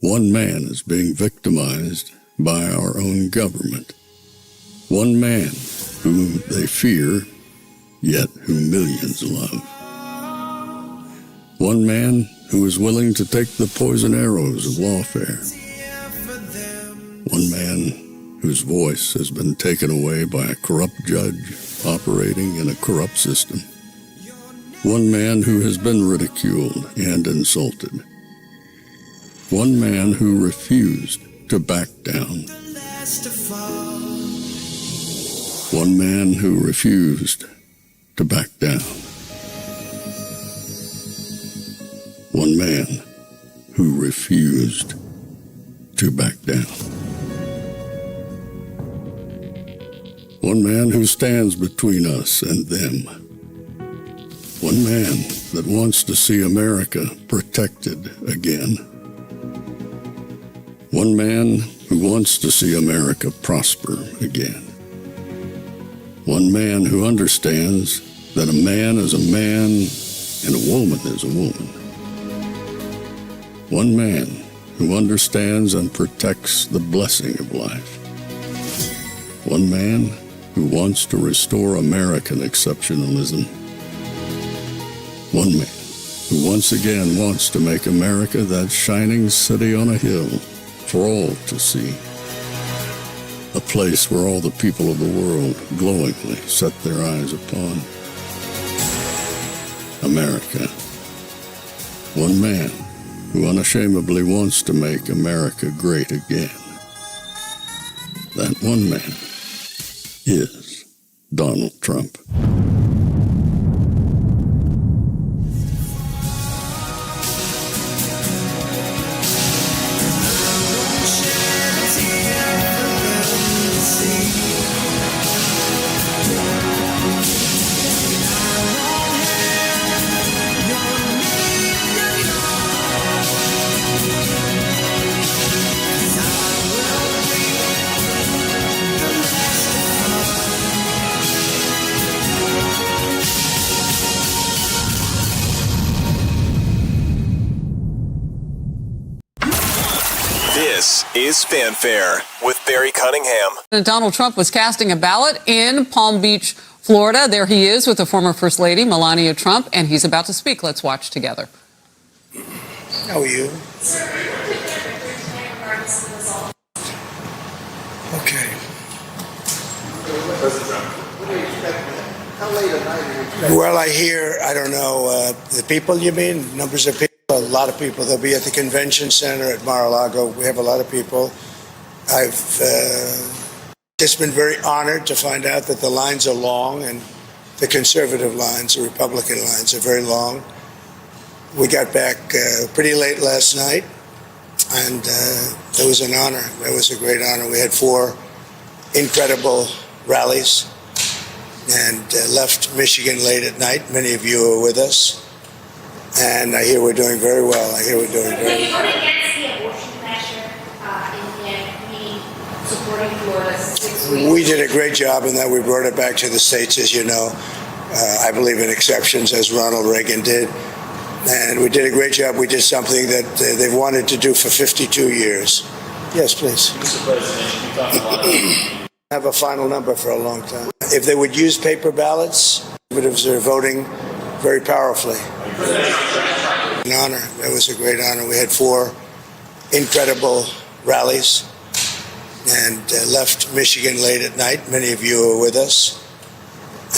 One man is being victimized by our own government. One man whom they fear, yet whom millions love. One man who is willing to take the poison arrows of lawfare. One man whose voice has been taken away by a corrupt judge operating in a corrupt system. One man who has been ridiculed and insulted. One man who refused to back down. One man who refused to back down. One man who refused to back down. One man who stands between us and them. One man that wants to see America protected again. One man who wants to see America prosper again. One man who understands that a man is a man and a woman is a woman. One man who understands and protects the blessing of life. One man who wants to restore American exceptionalism. One man who once again wants to make America that shining city on a hill for all to see. A place where all the people of the world glowingly set their eyes upon. America. One man who unashamedly wants to make America great again. That one man is Donald Trump. This is Fanfare with Barry Cunningham. Donald Trump was casting a ballot in Palm Beach, Florida. There he is with the former First Lady, Melania Trump, and he's about to speak. Let's watch together. How are you? Okay. Well, I hear, I don't know, the people you mean? Numbers of people? A lot of people. They'll be at the convention center at Mar-a-Lago. We have a lot of people. I've just been very honored to find out that the lines are long, and the conservative lines, the Republican lines, are very long. We got back pretty late last night, and it was an honor. It was a great honor. We had 4 incredible rallies and left Michigan late at night. Many of you were with us. And I hear we're doing very well. I hear we're doing very well. Are you against the abortion measure in supporting Florida 6 weeks? We did a great job in that. We brought it back to the states, as you know. I believe in exceptions, as Ronald Reagan did. And we did a great job. We did something that they've wanted to do for 52 years. Yes, please. Mr. President, you talked about have a final number for a long time. If they would use paper ballots, conservatives are voting very powerfully. An honor. It was a great honor. We had 4 incredible rallies and left Michigan late at night. Many of you were with us.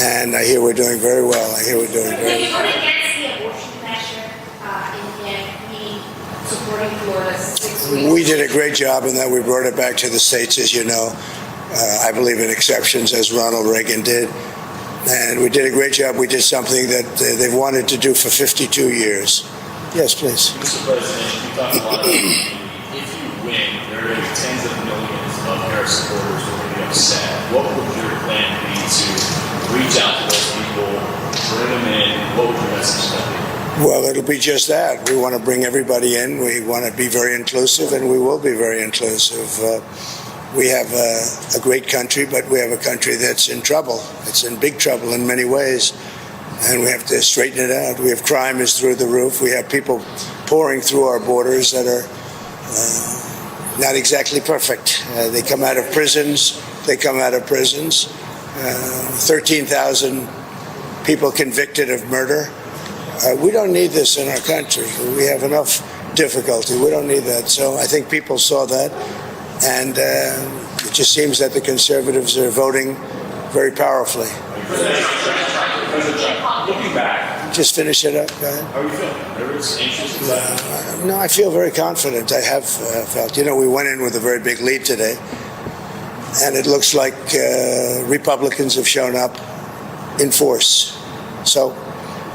And I hear we're doing very well. I hear we're doing very well. Are you against the abortion measure in supporting Florida 6 weeks? We did a great job in that. We brought it back to the states, as you know. I believe in exceptions, as Ronald Reagan did. And we did a great job. We did something that they've wanted to do for 52 years. Yes, please. Mr. President, you talked about if you win, there are tens of millions of Harris supporters who are going to be upset. What would your plan be to reach out to those people, bring them in? What would your message be? Well, it'll be just that. We want to bring everybody in. We want to be very inclusive, and we will be very inclusive. We have a great country, but we have a country that's in trouble. It's in big trouble in many ways, and we have to straighten it out. We have crime is through the roof. We have people pouring through our borders that are not exactly perfect. They come out of prisons. 13,000 people convicted of murder. We don't need this in our country. We have enough difficulty. We don't need that. So I think people saw that, and it just seems that the conservatives are voting very powerfully. Looking back, just finish it up. Go ahead. how are you feeling? Nervous, anxious? No, I feel very confident. I have felt. We went in with a very big lead today, and it looks like Republicans have shown up in force. So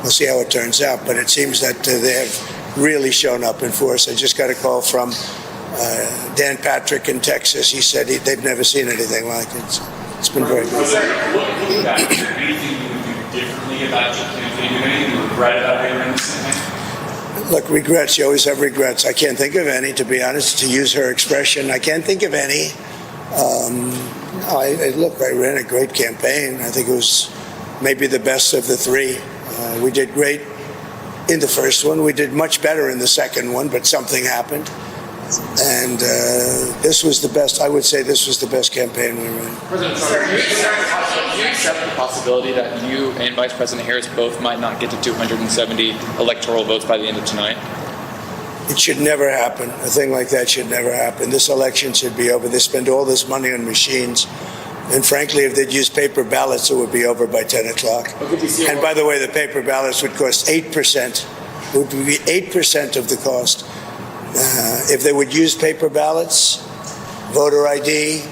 we'll see how it turns out. But it seems that they have really shown up in force. I just got a call from Dan Patrick in Texas. He said they've never seen anything like it. It's been very good. Looking back, is there anything you would do differently about your campaign? Do you have anything you regret about how you ran this campaign? Look, regrets. You always have regrets. I can't think of any, to be honest. To use her expression, I can't think of any. I ran a great campaign. I think it was maybe the best of the three. We did great in the first one. We did much better in the second one, but something happened. And this was the best. I would say this was the best campaign we ran. President Trump, do you accept the possibility that you and Vice President Harris both might not get to 270 electoral votes by the end of tonight? It should never happen. A thing like that should never happen. This election should be over. They spend all this money on machines. And frankly, if they'd use paper ballots, it would be over by 10 o'clock. And by the way, the paper ballots would cost 8%. It would be 8% of the cost. If they would use paper ballots, voter ID,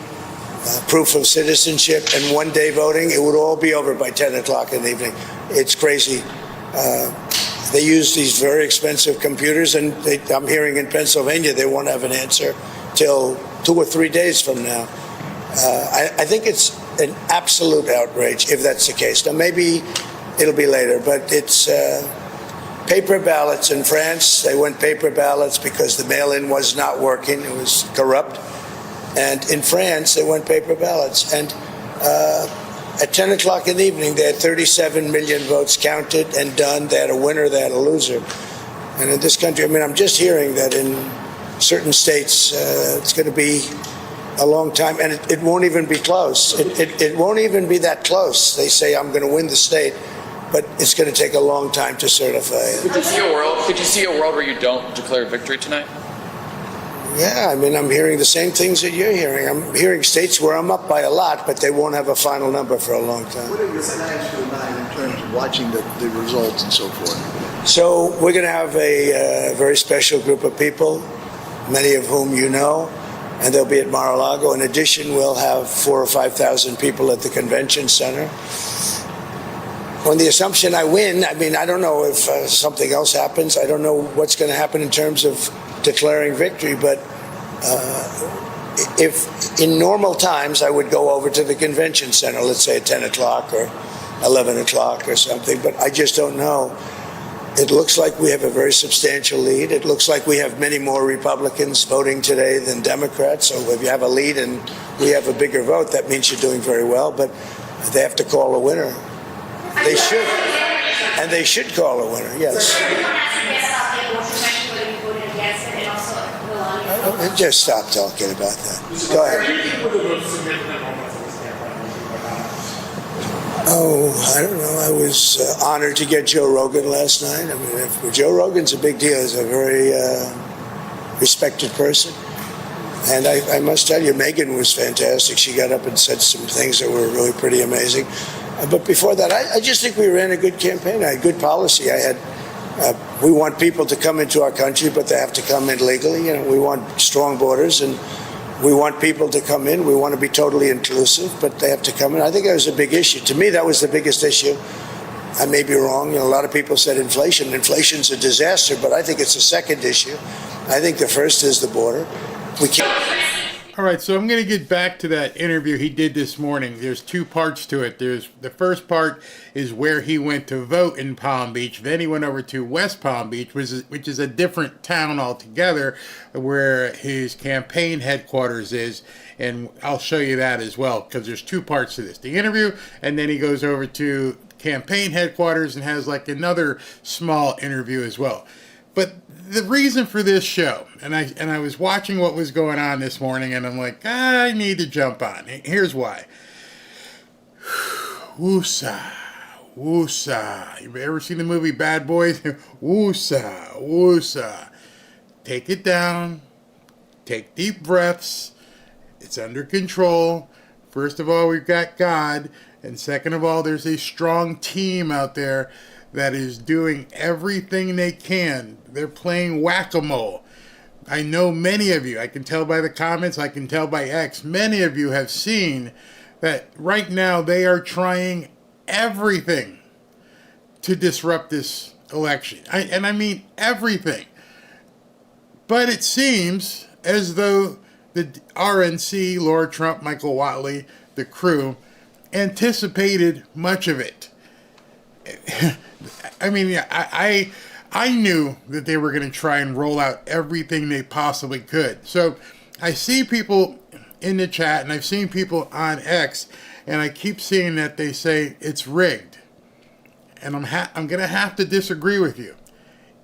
proof of citizenship, and one-day voting, it would all be over by 10 o'clock in the evening. It's crazy. They use these very expensive computers, and I'm hearing in Pennsylvania they won't have an answer till 2 or 3 days from now. I think it's an absolute outrage if that's the case. Now, maybe it'll be later, but it's paper ballots in France. They went paper ballots because the mail-in was not working. It was corrupt. And in France, they went paper ballots. And at 10 o'clock in the evening, they had 37 million votes counted and done. They had a winner, they had a loser. And in this country, I'm just hearing that in certain states, it's going to be a long time, and it won't even be close. It won't even be that close. They say, I'm going to win the state, but it's going to take a long time to certify it. Could you see a world where you don't declare victory tonight? Yeah, I'm hearing the same things that you're hearing. I'm hearing states where I'm up by a lot, but they won't have a final number for a long time. What are your plans for tonight in terms of watching the results and so forth? So we're going to have a very special group of people, many of whom you know, and they'll be at Mar-a-Lago. In addition, we'll have 4,000 or 5,000 people at the convention center. On the assumption I win, I don't know if something else happens. I don't know what's going to happen in terms of declaring victory, but if in normal times I would go over to the convention center, let's say at 10 o'clock or 11 o'clock or something, but I just don't know. It looks like we have a very substantial lead. It looks like we have many more Republicans voting today than Democrats. So if you have a lead and we have a bigger vote, that means you're doing very well, but they have to call a winner. They should. And they should call a winner, yes. Just stop talking about that. Go ahead. Oh, I don't know. I was honored to get Joe Rogan last night. Joe Rogan's a big deal. He's a very respected person. And I must tell you, Megyn was fantastic. She got up and said some things that were really pretty amazing. But before that, I just think we ran a good campaign. I had good policy. We want people to come into our country, but they have to come in legally. We want strong borders, and we want people to come in. We want to be totally inclusive, but they have to come in. I think that was a big issue. To me, that was the biggest issue. I may be wrong. A lot of people said inflation. Inflation's a disaster, but I think it's a second issue. I think the first is the border. We can't. All right, so I'm going to get back to that interview he did this morning. There's two parts to it. There's the first part is where he went to vote in Palm Beach. Then he went over to West Palm Beach, which is a different town altogether, where his campaign headquarters is. And I'll show you that as well, because there's two parts to this. The interview, and then he goes over to campaign headquarters and has like another small interview as well. But the reason for this show, and I was watching what was going on this morning, and I'm like, I need to jump on. Here's why. Woosah, woosah. You ever seen the movie Bad Boys? Woosah, woosah. Take it down. Take deep breaths. It's under control. First of all, we've got God. And second of all, there's a strong team out there that is doing everything they can. They're playing whack-a-mole. I know many of you, I can tell by the comments, I can tell by X, many of you have seen that right now they are trying everything to disrupt this election. I mean everything. But it seems as though the RNC, Laura Trump, Michael Whatley, the crew, anticipated much of it. I mean, I knew that they were going to try and roll out everything they possibly could. So I see people in the chat, and I've seen people on X, and I keep seeing that they say it's rigged. And I'm going to have to disagree with you.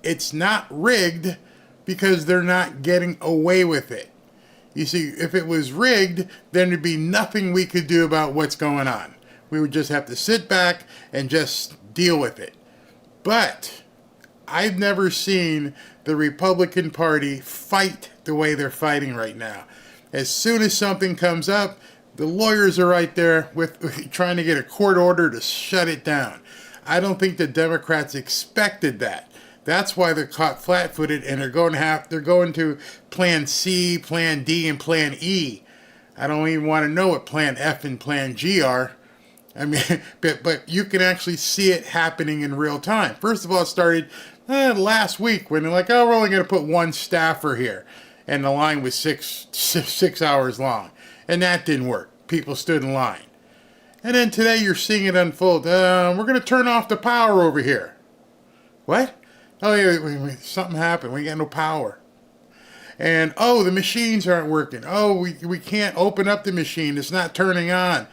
It's not rigged because they're not getting away with it. You see, if it was rigged, then there'd be nothing we could do about what's going on. We would just have to sit back and just deal with it. But I've never seen the Republican Party fight the way they're fighting right now. As soon as something comes up, the lawyers are right there with trying to get a court order to shut it down. I don't think the Democrats expected that. That's why they're caught flat-footed, and they're going to Plan C, Plan D, and Plan E. I don't even want to know what Plan F and Plan G are. I mean, but you can actually see it happening in real time. First of all, it started last week when they're like, oh, we're only going to put one staffer here. And the line was six hours long. And that didn't work. People stood in line. And then today you're seeing it unfold. We're going to turn off the power over here. What? Oh, yeah, wait, something happened. We got no power. And, oh, the machines aren't working. Oh, we can't open up the machine. It's not turning on.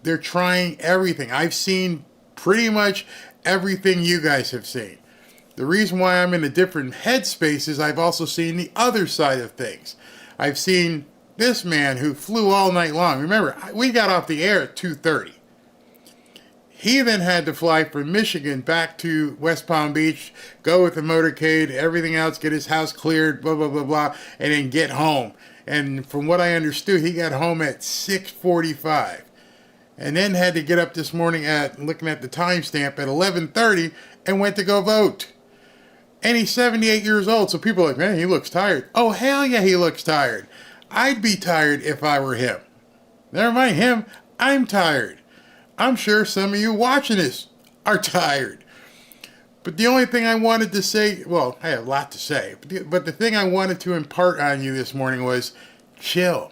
They're trying everything. I've seen pretty much everything you guys have seen. The reason why I'm in a different headspace is I've also seen the other side of things. I've seen this man who flew all night long. Remember, we got off the air at 2:30. He then had to fly from Michigan back to West Palm Beach, go with the motorcade, everything else, get his house cleared, blah, blah, blah, blah, and then get home. And from what I understood, he got home at 6:45. And then had to get up this morning at, looking at the timestamp, at 11:30 and went to go vote. And he's 78 years old, so people are like, man, he looks tired. Oh, hell yeah, he looks tired. I'd be tired if I were him. Never mind him, I'm tired. I'm sure some of you watching this are tired. But the only thing I wanted to say, well, I have a lot to say, but the thing I wanted to impart on you this morning was chill.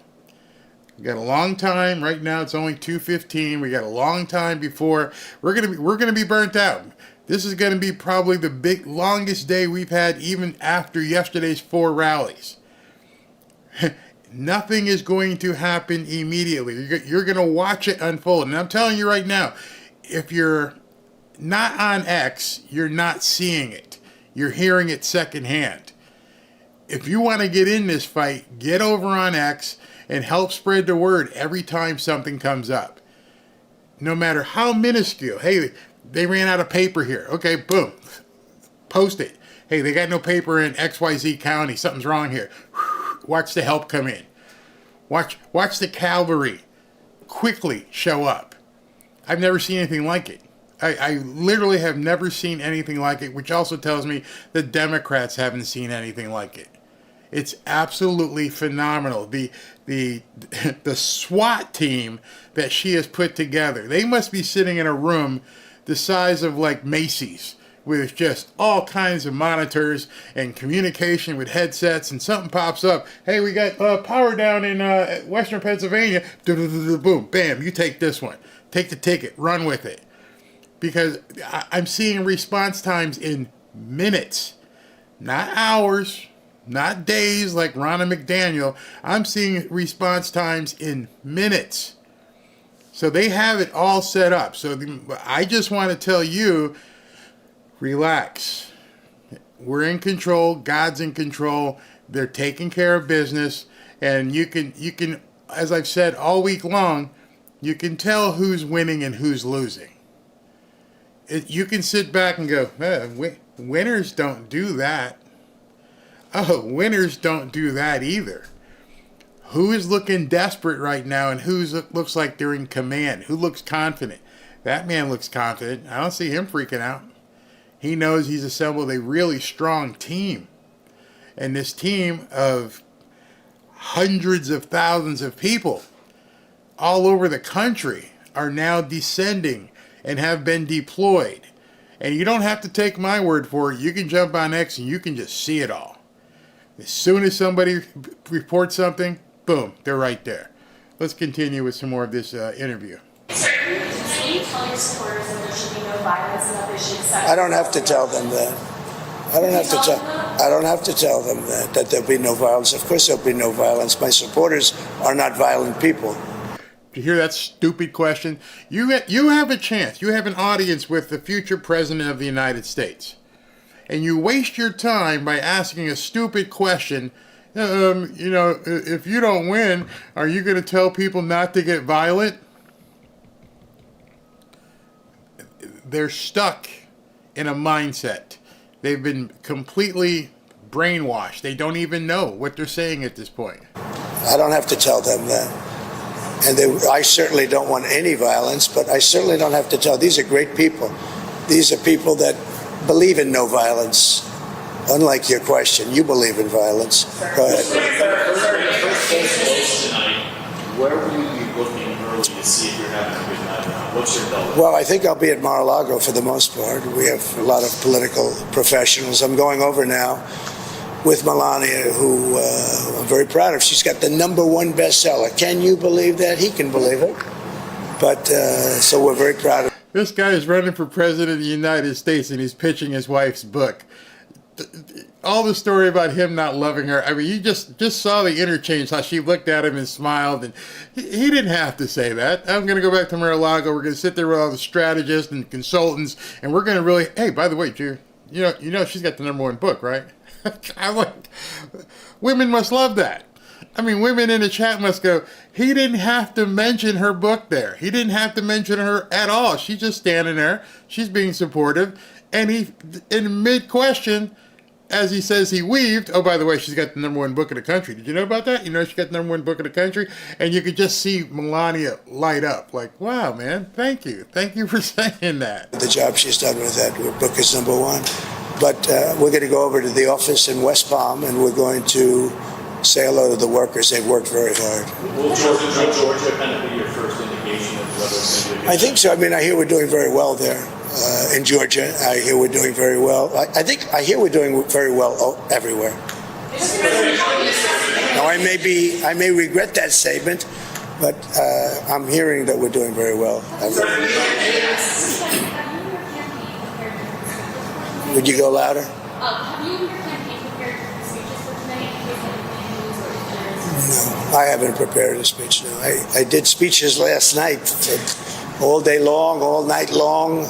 We got a long time. Right now it's only 2:15. We got a long time before we're gonna be burnt out. This is gonna be probably the longest day we've had, even after yesterday's 4 rallies. Nothing is going to happen immediately. You're going to watch it unfold. And I'm telling you right now, if you're not on X, you're not seeing it. You're hearing it secondhand. If you want to get in this fight, get over on X and help spread the word every time something comes up. No matter how minuscule. Hey, they ran out of paper here. Okay, boom. Post it. Hey, they got no paper in XYZ County. Something's wrong here. Watch the help come in. Watch the cavalry quickly show up. I've never seen anything like it. I literally have never seen anything like it, which also tells me the Democrats haven't seen anything like it. It's absolutely phenomenal. The SWAT team that she has put together, they must be sitting in a room the size of like Macy's, with just all kinds of monitors and communication with headsets, and something pops up. Hey, we got power down in Western Pennsylvania. Boom, bam, you take this one. Take the ticket, run with it. Because I'm seeing response times in minutes, not hours, not days like Ronna McDaniel. I'm seeing response times in minutes. So they have it all set up. So I just want to tell you, relax. we're in control. God's in control. They're taking care of business. And you can, as I've said all week long, you can tell who's winning and who's losing. You can sit back and go, winners don't do that. Oh, winners don't do that either. Who is looking desperate right now and who looks like they're in command? Who looks confident? That man looks confident. I don't see him freaking out. He knows he's assembled a really strong team. And this team of hundreds of thousands of people all over the country are now descending and have been deployed. And you don't have to take my word for it. You can jump on X and you can just see it all. As soon as somebody reports something, boom, they're right there. Let's continue with some more of this interview. Sir, can you tell your supporters that there should be no violence and that they should accept? I don't have to tell them that. I don't have to tell them that there'll be no violence. Of course there'll be no violence. My supporters are not violent people. You hear that stupid question? You have a chance. You have an audience with the future president of the United States. And you waste your time by asking a stupid question. If you don't win, are you going to tell people not to get violent? They're stuck in a mindset. They've been completely brainwashed. They don't even know what they're saying at this point. I don't have to tell them that. And I certainly don't want any violence, but I certainly don't have to tell. These are great people. These are people that believe in no violence. Unlike your question, you believe in violence. Go ahead. Where will you be looking early to see if you're having a good night or not? What's your goal? Well, I think I'll be at Mar-a-Lago for the most part. We have a lot of political professionals. I'm going over now with Melania, who I'm very proud of. She's got the #1 bestseller. Can you believe that? He can believe it. But so we're very proud of. This guy is running for president of the United States and he's pitching his wife's book. All the story about him not loving her. I mean, you just saw the interchange, how she looked at him and smiled, and he didn't have to say that. I'm going to go back to Mar-a-Lago. We're going to sit there with all the strategists and consultants, and we're going to really. Hey, by the way, Drew, you know she's got the #1 book, right? I'm like, women must love that. I mean, women in the chat must go, he didn't have to mention her book there. He didn't have to mention her at all. She's just standing there. She's being supportive. And he, in mid-question, as he says he weaved, oh, by the way, she's got the #1 book in the country. Did you know about that? You know she got the #1 book in the country? And you could just see Melania light up. Like, wow, man, thank you. Thank you for saying that. The job she's done with that. Her book is #1. But we're going to go over to the office in West Palm, and we're going to say hello to the workers. They've worked very hard. Will Georgia kind of be your first indication of whether it's going to be a good I think so. I mean, I hear we're doing very well there in Georgia. I hear we're doing very well. I hear we're doing very well everywhere. Now, I may regret that statement, but I'm hearing that we're doing very well. Would you go louder? Have you and your campaign prepared speeches for tonight in case anything news or No, I haven't prepared a speech. No, I did speeches last night, all day long, all night long.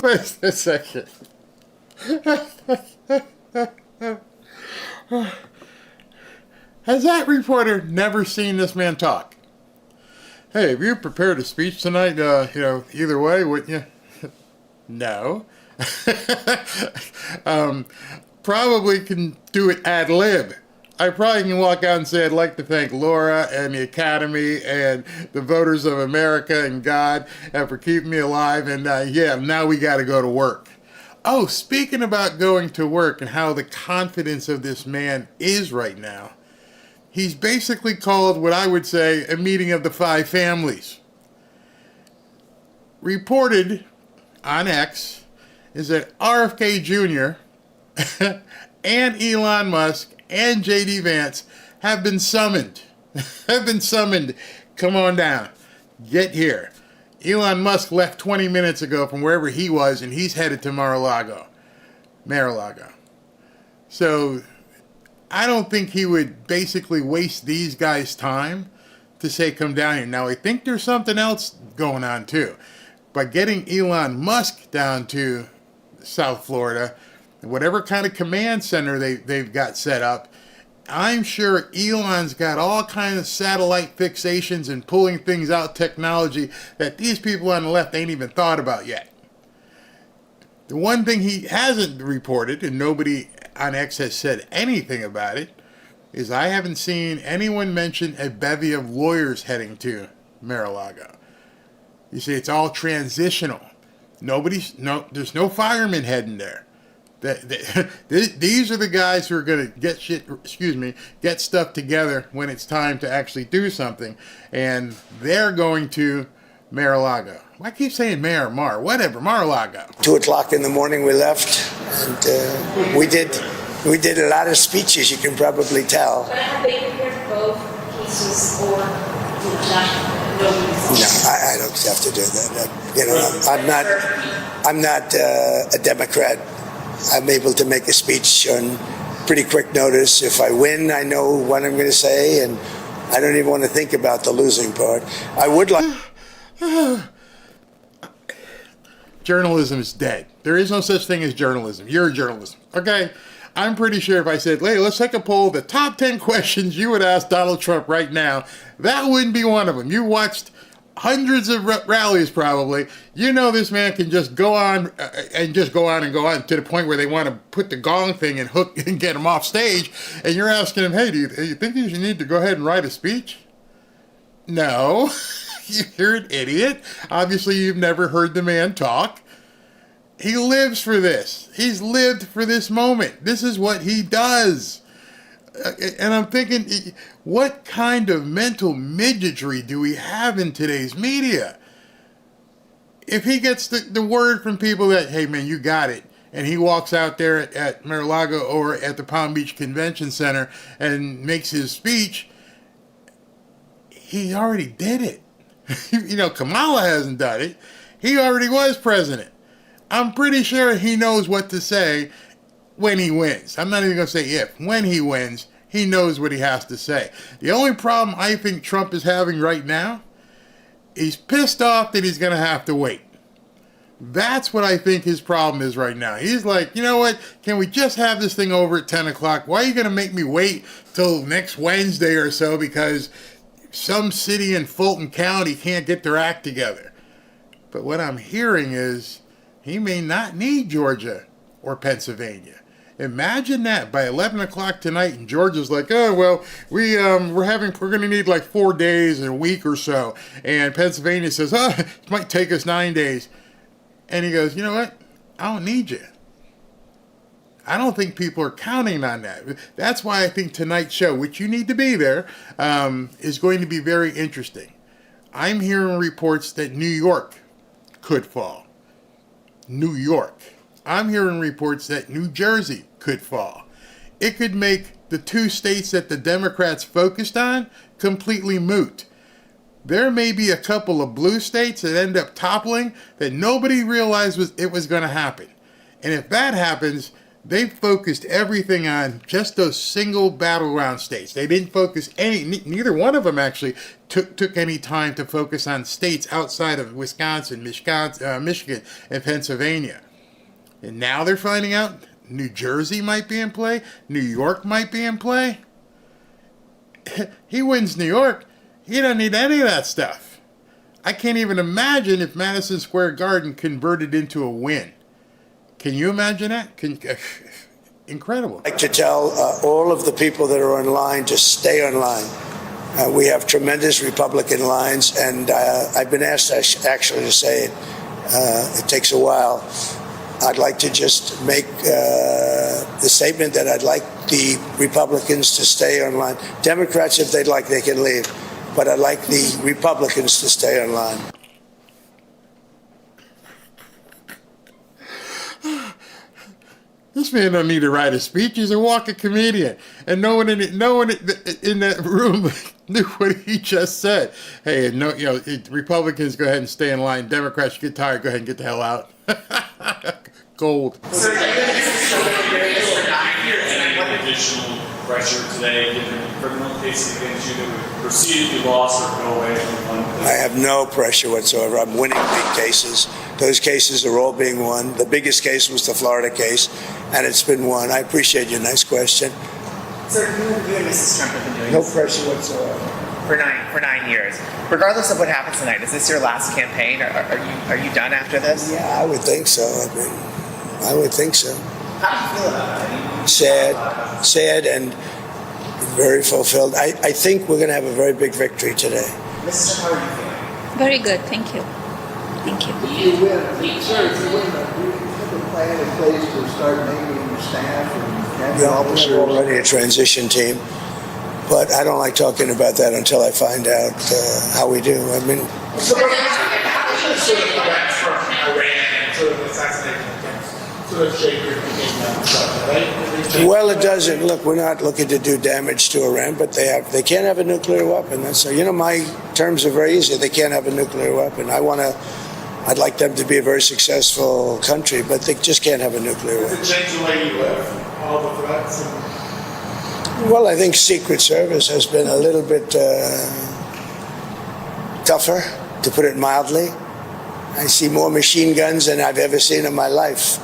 Wait a second. Has that reporter never seen this man talk? Hey, have you prepared a speech tonight? Either way, wouldn't you? No. Probably can do it ad lib. I probably can walk out and say I'd like to thank Laura and the Academy and the voters of America and God for keeping me alive. And now we got to go to work. Oh, speaking about going to work and how the confidence of this man is right now, he's basically called what I would say a meeting of the 5 families. Reported on X is that RFK Jr. and Elon Musk and J.D. Vance have been summoned. Come on down. Get here. Elon Musk left 20 minutes ago from wherever he was, and he's headed to Mar-a-Lago. So I don't think he would basically waste these guys' time to say, come down here. Now, I think there's something else going on, too. By getting Elon Musk down to South Florida, whatever kind of command center they've got set up, I'm sure Elon's got all kinds of satellite fixations and pulling things out technology that these people on the left ain't even thought about yet. The one thing he hasn't reported, and nobody on X has said anything about it, is I haven't seen anyone mention a bevy of lawyers heading to Mar-a-Lago. You see, it's all transitional. There's no firemen heading there. These are the guys who are going to get stuff together when it's time to actually do something, and they're going to Mar-a-Lago. I keep saying whatever, Mar-a-Lago. 2:00 in the morning we left, and we did a lot of speeches. You can probably tell. But have they prepared both cases or No, I don't have to do that. I'm not a Democrat. I'm able to make a speech on pretty quick notice. If I win, I know what I'm going to say, and I don't even want to think about the losing part. I would like. Journalism is dead. There is no such thing as journalism. You're journalism. Okay? I'm pretty sure if I said, hey, let's take a poll of the top 10 questions you would ask Donald Trump right now, that wouldn't be one of them. You watched hundreds of rallies probably. You know this man can just go on and go on to the point where they want to put the gong thing and hook and get him off stage. And you're asking him, hey, do you think you need to go ahead and write a speech? No. You're an idiot. Obviously, you've never heard the man talk. He lives for this. He's lived for this moment. This is what he does. And I'm thinking, what kind of mental midgetry do we have in today's media? If he gets the word from people that, hey, man, you got it, and he walks out there at Mar-a-Lago or at the Palm Beach Convention Center and makes his speech, he already did it. Kamala hasn't done it. He already was president. I'm pretty sure he knows what to say when he wins. I'm not even going to say if. When he wins, he knows what he has to say. The only problem I think Trump is having right now, he's pissed off that he's going to have to wait. That's what I think his problem is right now. He's like, you know what? Can we just have this thing over at 10 o'clock? Why are you going to make me wait till next Wednesday or so because some city in Fulton County can't get their act together? But what I'm hearing is he may not need Georgia or Pennsylvania. Imagine that by 11 o'clock tonight, and Georgia's like, oh, well, we're going to need like 4 days and a week or so. And Pennsylvania says, oh, it might take us 9 days. And he goes, you know what? I don't need you. I don't think people are counting on that. That's why I think tonight's show, which you need to be there, is going to be very interesting. I'm hearing reports that New York could fall. New York. I'm hearing reports that New Jersey could fall. It could make the two states that the Democrats focused on completely moot. There may be a couple of blue states that end up toppling that nobody realized it was going to happen. And if that happens, they focused everything on just those single battleground states. They didn't focus neither one of them actually took any time to focus on states outside of Wisconsin, Michigan, and Pennsylvania. And now they're finding out New Jersey might be in play, New York might be in play. He wins New York, he doesn't need any of that stuff. I can't even imagine if Madison Square Garden converted into a win. Can you imagine that? Incredible. I'd like to tell all of the people that are online to stay online. We have tremendous Republican lines, and I've been asked actually to say it. It takes a while. I'd like to just make the statement that I'd like the Republicans to stay online. Democrats, if they'd like, they can leave. But I'd like the Republicans to stay online. This man don't need to write a speech. He's a walking comedian. And no one in that room knew what he just said. Hey, Republicans, go ahead and stay in line. Democrats, you get tired, go ahead and get the hell out. Gold. Additional pressure today, given criminal cases against you that would proceed if you lost or go away from one? I have no pressure whatsoever. I'm winning big cases. Those cases are all being won. The biggest case was the Florida case, and it's been won. I appreciate your nice question. Sir, you and Mrs. Trump have been doing No this pressure whatsoever. for 9 years. Regardless of what happens tonight, is this your last campaign? Are you done after this? Yeah, I would think so. I mean, I would think so. How do you feel about it? Sad, and very fulfilled. I think we're going to have a very big victory today. Mrs. Trump, how are you feeling? Very good, thank you. Thank you. If you win, sir, if you win, do you have a plan in place to start naming staff and cabinet officers? We're already a transition team, but I don't like talking about that until I find out how we do. I mean, So, how does this sort of prevent from Iran and sort of assassination attempts sort of shake your thinking on stuff, right? well, it doesn't. Look, we're not looking to do damage to Iran, but they can't have a nuclear weapon. So, my terms are very easy. They can't have a nuclear weapon. I'd like them to be a very successful country, but they just can't have a nuclear weapon. Does it change the way you live? All the threats? Well, I think Secret Service has been a little bit tougher, to put it mildly. I see more machine guns than I've ever seen in my life.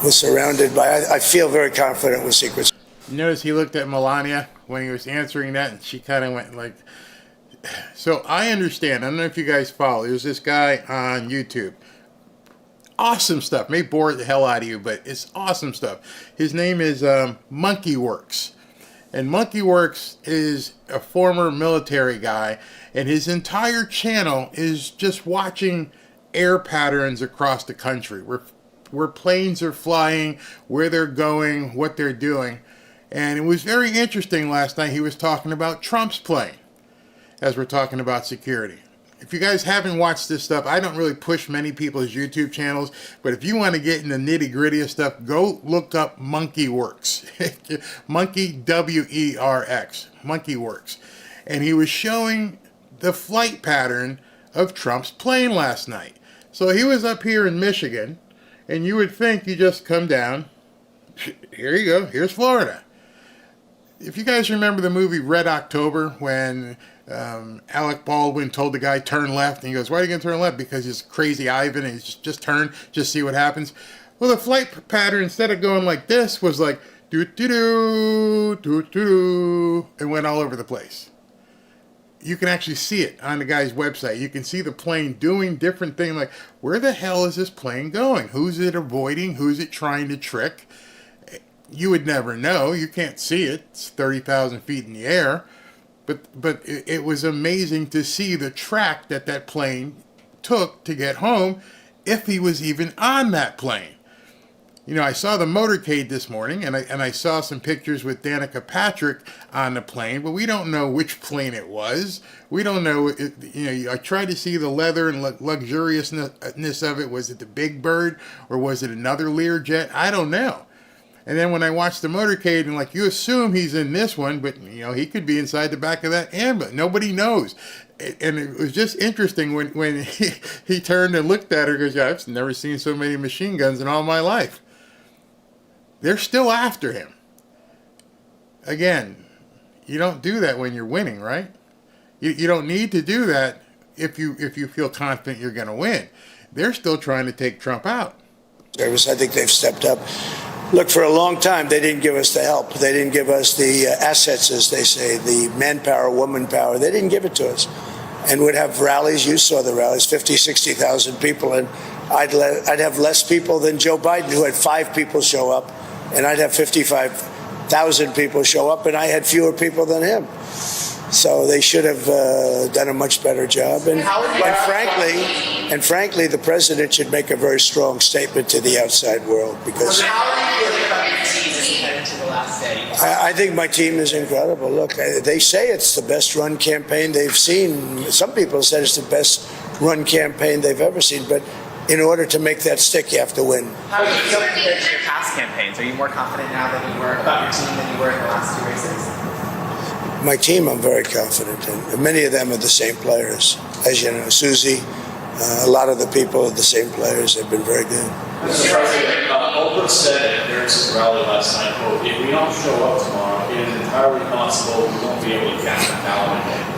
We're surrounded by. I feel very confident with Secret Service. Notice he looked at Melania when he was answering that, and she kind of went like. So I understand. I don't know if you guys follow. There's this guy on YouTube. Awesome stuff. May bore the hell out of you, but it's awesome stuff. His name is Monkey Works. And Monkey Works is a former military guy, and his entire channel is just watching air patterns across the country, where planes are flying, where they're going, what they're doing. And it was very interesting last night. He was talking about Trump's plane, as we're talking about security. If you guys haven't watched this stuff, I don't really push many people's YouTube channels, but if you want to get in the nitty-gritty of stuff, go look up Monkey Works. Monkey, W-E-R-X. Monkey Works. And he was showing the flight pattern of Trump's plane last night. So he was up here in Michigan, and you would think you just come down. Here you go. Here's Florida. If you guys remember the movie Red October, when Alec Baldwin told the guy turn left, and he goes, why are you going to turn left? Because he's crazy Ivan, and he's just turn, just see what happens. Well, the flight pattern, instead of going like this, was like doo-doo-doo, doo-doo-doo, and went all over the place. You can actually see it on the guy's website. You can see the plane doing different things, like, where the hell is this plane going? Who's it avoiding? Who's it trying to trick? You would never know. You can't see it. It's 30,000 feet in the air. But it was amazing to see the track that plane took to get home, if he was even on that plane. I saw the motorcade this morning, and I saw some pictures with Danica Patrick on the plane, but we don't know which plane it was. We don't know. I tried to see the leather and luxuriousness of it. Was it the Big Bird, or was it another Lear jet? I don't know. And then when I watched the motorcade, and you assume he's in this one, but he could be inside the back of that ambulance. Nobody knows. And it was just interesting when he turned and looked at her, and goes, yeah, I've never seen so many machine guns in all my life. They're still after him. Again, you don't do that when you're winning, right? You don't need to do that if you feel confident you're going to win. They're still trying to take Trump out. I think they've stepped up. Look, for a long time, they didn't give us the help. They didn't give us the assets, as they say, the manpower, woman power. They didn't give it to us. And we'd have rallies. You saw the rallies, 50, 60,000 people. And I'd have less people than Joe Biden, who had 5 people show up. And I'd have 55,000 people show up, and I had fewer people than him. So they should have done a much better job. And frankly, the president should make a very strong statement to the outside world, because How are you feeling about your team as you head into the last day? I think my team is incredible. Look, they say it's the best run campaign they've seen. Some people said it's the best run campaign they've ever seen. But in order to make that stick, you have to win. How do you feel compared to your past campaigns? Are you more confident now than you were about your team than you were in the last 2 races? My team, I'm very confident in. Many of them are the same players. As you know, Susie, a lot of the people are the same players. They've been very good. Mr. President, Oprah said at Harris's rally last night, quote, if we don't show up tomorrow, it is entirely possible we won't be able to cast a ballot again.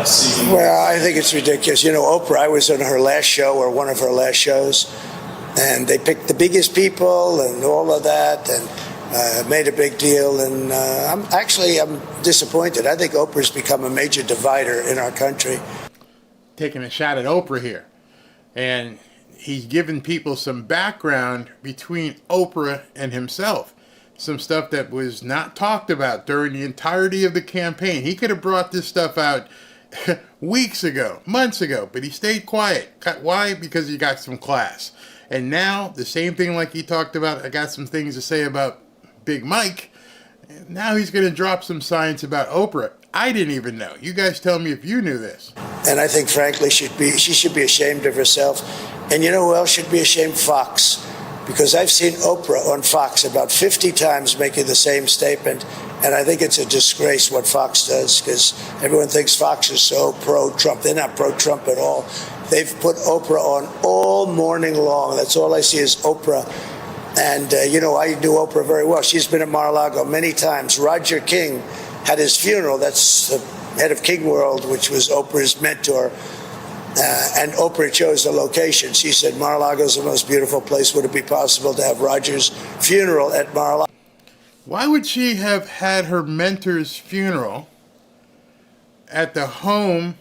seeing? Well, I think it's ridiculous. You know, Oprah, I was on her last show or one of her last shows, and they picked the biggest people and all of that, and made a big deal. And I'm disappointed. I think Oprah's become a major divider in our country. Taking a shot at Oprah here. And he's given people some background between Oprah and himself. Some stuff that was not talked about during the entirety of the campaign. He could have brought this stuff out weeks ago, months ago, but he stayed quiet. Why? Because he got some class. And now, the same thing like he talked about, I got some things to say about Big Mike. Now he's going to drop some science about Oprah. I didn't even know. You guys tell me if you knew this. And I think, frankly, she should be ashamed of herself. And you know who else should be ashamed? Fox. Because I've seen Oprah on Fox about 50 times making the same statement. And I think it's a disgrace what Fox does, because everyone thinks Fox is so pro-Trump. They're not pro-Trump at all. They've put Oprah on all morning long. That's all I see is Oprah. And, you know, I knew Oprah very well. She's been at Mar-a-Lago many times. Roger King had his funeral. That's the head of King World, which was Oprah's mentor. And Oprah chose the location. She said, Mar-a-Lago is the most beautiful place. Would it be possible to have Roger's funeral at Mar-a-Lago? Why would she have had her mentor's funeral at the home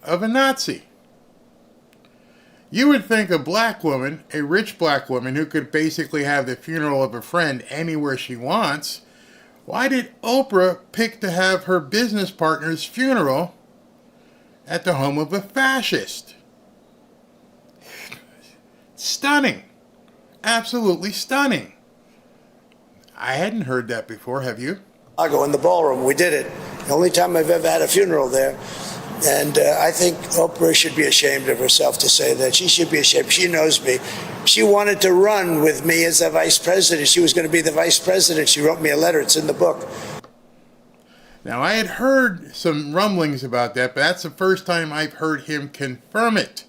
of a Nazi? You would think a black woman, a rich black woman who could basically have the funeral of a friend anywhere she wants, why did Oprah pick to have her business partner's funeral at the home of a fascist? Stunning. Absolutely stunning. I hadn't heard that before, have you? I go in the ballroom. We did it. The only time I've ever had a funeral there. And I think Oprah should be ashamed of herself to say that. She should be ashamed. She knows me. She wanted to run with me as the vice president. She was going to be the vice president. She wrote me a letter. It's in the book. Now, I had heard some rumblings about that, but that's the first time I've heard him confirm it.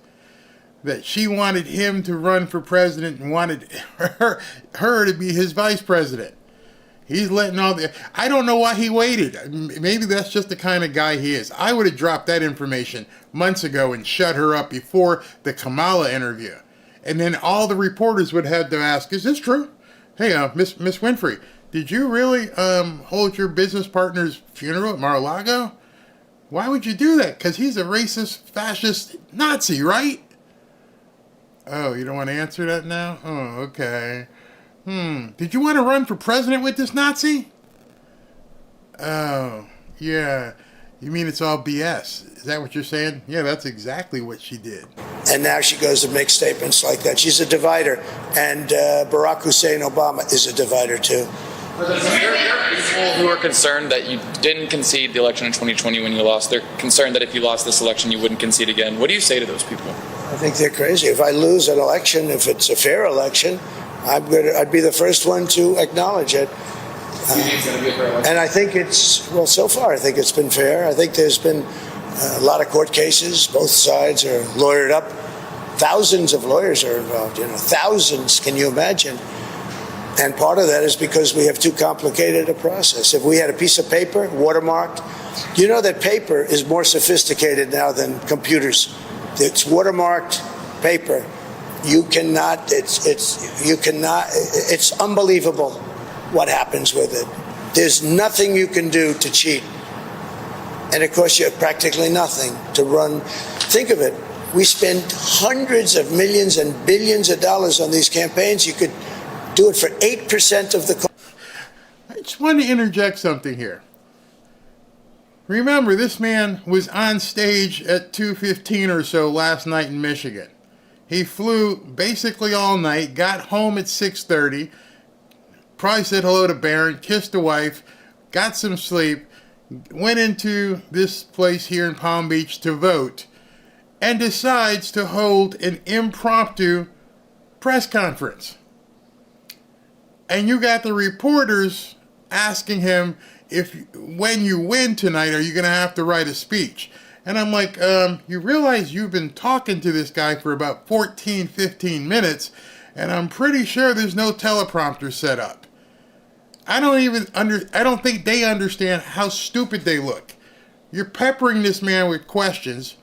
That she wanted him to run for president and wanted her to be his vice president. He's letting all the... I don't know why he waited. Maybe that's just the kind of guy he is. I would have dropped that information months ago and shut her up before the Kamala interview. And then all the reporters would have to ask, is this true? Hey, Miss Winfrey, did you really hold your business partner's funeral at Mar-a-Lago? Why would you do that? Because he's a racist, fascist Nazi, right? Oh, you don't want to answer that now? Oh, okay. Did you want to run for president with this Nazi? Oh, yeah. You mean it's all BS? Is that what you're saying? Yeah, that's exactly what she did. And now she goes and makes statements like that. She's a divider. And Barack Hussein Obama is a divider, too. There are people who are concerned that you didn't concede the election in 2020 when you lost. They're concerned that if you lost this election, you wouldn't concede again. What do you say to those people? I think they're crazy. If I lose an election, if it's a fair election, I'd be the first one to acknowledge it. And I think so far, I think it's been fair. I think there's been a lot of court cases. Both sides are lawyered up. Thousands of lawyers are involved, thousands. Can you imagine? And part of that is because we have too complicated a process. If we had a piece of paper, watermarked, you know that paper is more sophisticated now than computers. It's watermarked paper. It's unbelievable what happens with it. There's nothing you can do to cheat. And it costs you practically nothing to run. Think of it. We spend hundreds of millions and billions of dollars on these campaigns. You could do it for 8% of the cost. I just want to interject something here. Remember, this man was on stage at 2:15 or so last night in Michigan. He flew basically all night, got home at 6:30, probably said hello to Barron, kissed the wife, got some sleep, went into this place here in Palm Beach to vote, and decides to hold an impromptu press conference. And you got the reporters asking him, when you win tonight, are you going to have to write a speech? And I'm like, you realize you've been talking to this guy for about 14, 15 minutes, and I'm pretty sure there's no teleprompter set up. I don't think they understand how stupid they look. You're peppering this man with questions.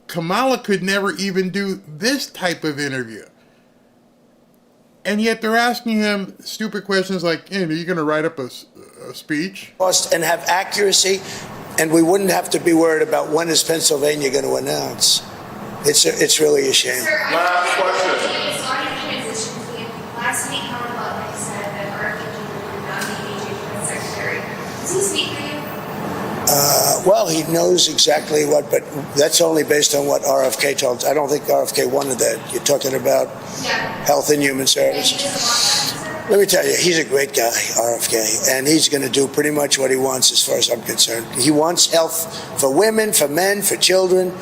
Kamala could never even do this type of interview. And yet they're asking him stupid questions like, hey, are you going to write up a speech? And have accuracy, and we wouldn't have to be worried about when is Pennsylvania going to announce. It's really a shame. Sir, Last question. It's on your transition. Last week, Kamala said that RFK would not be engaging with Secretary. Does he speak for you? Well, he knows exactly what, but that's only based on what RFK told us. I don't think RFK wanted that. You're talking about Health and Human Services. Let me tell you, he's a great guy, RFK, and he's going to do pretty much what he wants as far as I'm concerned. He wants health for women, for men, for children,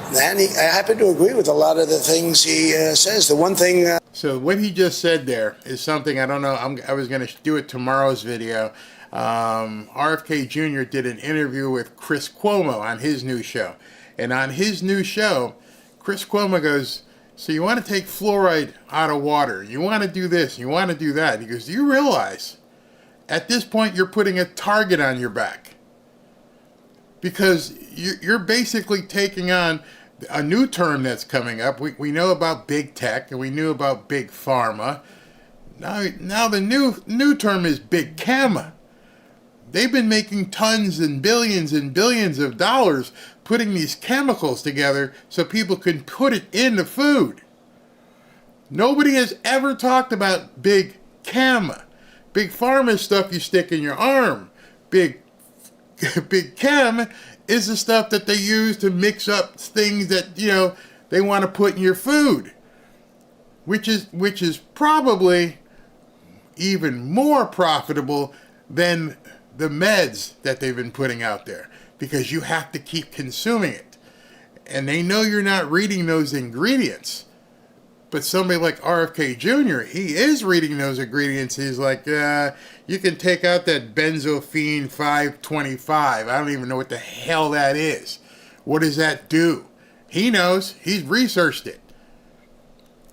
and I happen to agree with a lot of the things he says. The one thing... So what he just said there is something, I don't know, I was going to do it tomorrow's video. RFK Jr. did an interview with Chris Cuomo on his new show. And on his new show, Chris Cuomo goes, so you want to take fluoride out of water. You want to do this. You want to do that. He goes, do you realize at this point you're putting a target on your back? Because you're basically taking on a new term that's coming up. We know about big tech and we knew about big pharma. Now the new term is big camera. They've been making tons and billions of dollars putting these chemicals together so people can put it into food. Nobody has ever talked about big pharma. Big pharma is stuff you stick in your arm. Big chem is the stuff that they use to mix up things that, they want to put in your food. Which is probably even more profitable than the meds that they've been putting out there, because you have to keep consuming it. And they know you're not reading those ingredients. But somebody like RFK Jr., he is reading those ingredients. He's like, you can take out that benzophene 525. I don't even know what the hell that is. What does that do? He knows. He's researched it.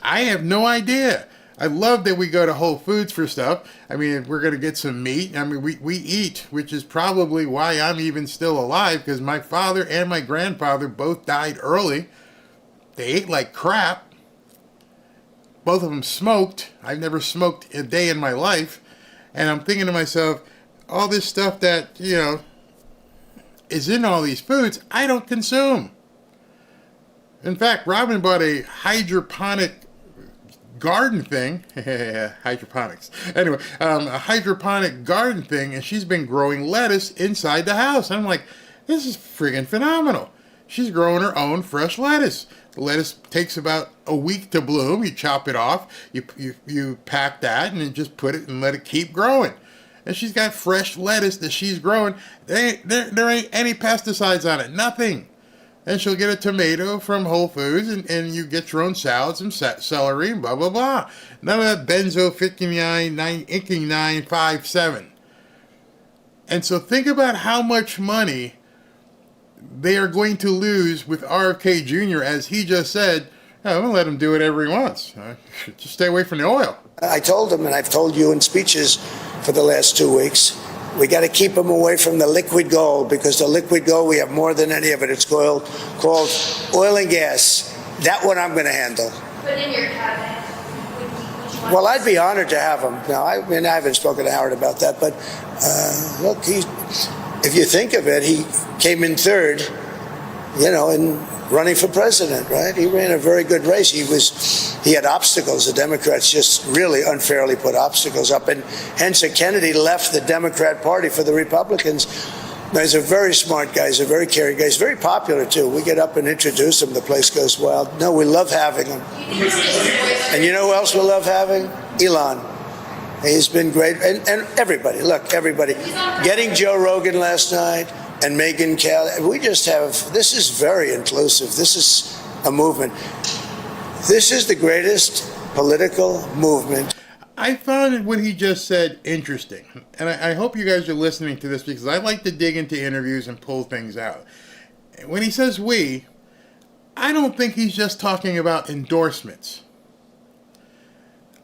I have no idea. I love that we go to Whole Foods for stuff. I mean, if we're going to get some meat, I mean, we eat, which is probably why I'm even still alive, because my father and my grandfather both died early. They ate like crap. Both of them smoked. I've never smoked a day in my life. And I'm thinking to myself, all this stuff that, is in all these foods, I don't consume. In fact, Robin bought a hydroponic garden thing, hydroponics. Anyway, a hydroponic garden thing, and she's been growing lettuce inside the house. I'm like, this is friggin' phenomenal. She's growing her own fresh lettuce. The lettuce takes about a week to bloom. You chop it off, you pack that, and then just put it and let it keep growing. And she's got fresh lettuce that she's growing. There ain't any pesticides on it, nothing. And she'll get a tomato from Whole Foods, and you get your own salads and celery and blah, blah, blah. None of that benzo 59, 957. And so think about how much money they are going to lose with RFK Jr., as he just said, I'm going to let him do whatever he wants. Just stay away from the oil. I told him, and I've told you in speeches for the last 2 weeks, we got to keep them away from the liquid gold, because the liquid gold, we have more than any of it. It's called oil and gas. That one I'm going to handle. But in your cabinet, would you want... Well, I'd be honored to have him. Now, I haven't spoken to Howard about that, but look, if you think of it, he came in third, in running for president, right? He ran a very good race. He had obstacles. The Democrats just really unfairly put obstacles up, and hence Kennedy left the Democrat Party for the Republicans. Now, he's a very smart guy. He's a very caring guy. He's very popular, too. We get up and introduce him. The place goes wild. No, we love having him. And you know who else we love having? Elon. He's been great. And everybody, getting Joe Rogan last night and Megyn Kelly. This is very inclusive. This is a movement. This is the greatest political movement. I found what he just said interesting. And I hope you guys are listening to this, because I like to dig into interviews and pull things out. When he says we, I don't think he's just talking about endorsements.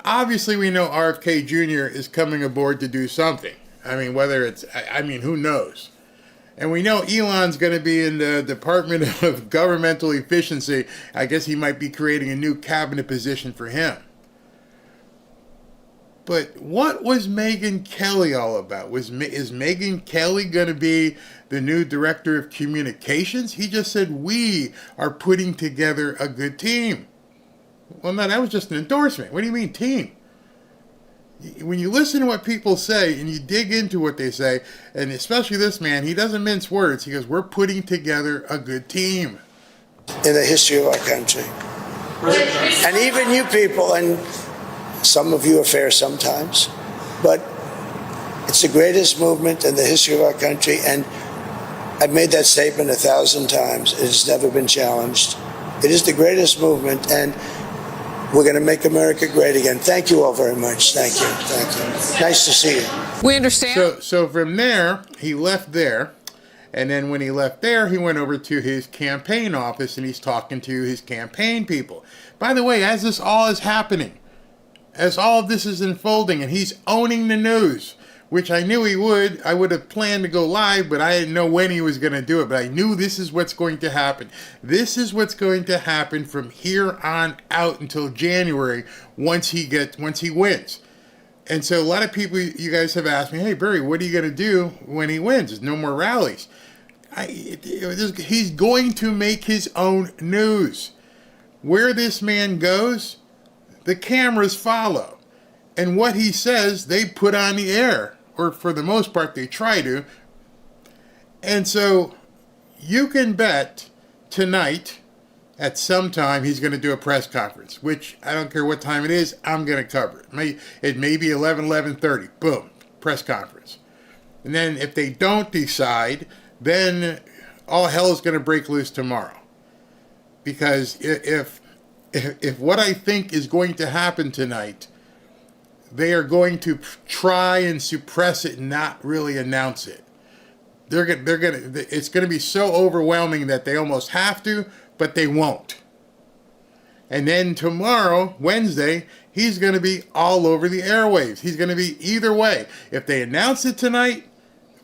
Obviously, we know RFK Jr. is coming aboard to do something. I mean, who knows? And we know Elon's going to be in the Department of Governmental Efficiency. I guess he might be creating a new cabinet position for him. But what was Megyn Kelly all about? Is Megyn Kelly going to be the new director of communications? He just said, we are putting together a good team. Well, no, that was just an endorsement. What do you mean team? When you listen to what people say and you dig into what they say, and especially this man, he doesn't mince words. He goes, we're putting together a good team. In the history of our country. And even you people, and some of you are fair sometimes, but it's the greatest movement in the history of our country, and I've made that statement 1,000 times. It has never been challenged. It is the greatest movement, and we're going to make America great again. Thank you all very much. Thank you. Thank you. Nice to see you. We understand. So from there, he left there. And then when he left there, he went over to his campaign office and he's talking to his campaign people. By the way, as this all is happening, as all of this is unfolding, and he's owning the news, which I knew he would. I would have planned to go live, but I didn't know when he was going to do it. But I knew this is what's going to happen. This is what's going to happen from here on out until January once he wins. And so a lot of people, you guys have asked me, hey, Barry, what are you going to do when he wins? There's no more rallies. He's going to make his own news. Where this man goes, the cameras follow. And what he says, they put on the air. Or for the most part, they try to. And so you can bet tonight at some time he's going to do a press conference, which I don't care what time it is, I'm going to cover it. It may be 11:30. Boom, press conference. And then if they don't decide, then all hell is going to break loose tomorrow. Because if what I think is going to happen tonight, they are going to try and suppress it and not really announce it. It's going to be so overwhelming that they almost have to, but they won't. And then tomorrow, Wednesday, he's going to be all over the airwaves. He's going to be either way. If they announce it tonight,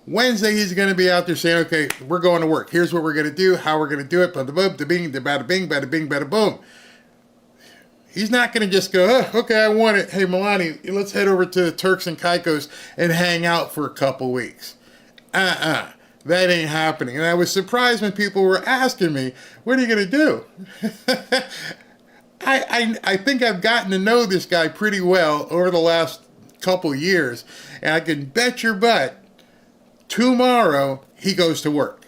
Wednesday he's going to be out there saying, okay, we're going to work. Here's what we're going to do, how we're going to do it, bada boom, da bing, da bada bing, bada bing, bada boom. He's not going to just go, oh, okay, I want it. Hey, Melania, let's head over to the Turks and Caicos and hang out for a couple weeks. That ain't happening. And I was surprised when people were asking me, what are you going to do? I think I've gotten to know this guy pretty well over the last couple years. And I can bet your butt, tomorrow he goes to work.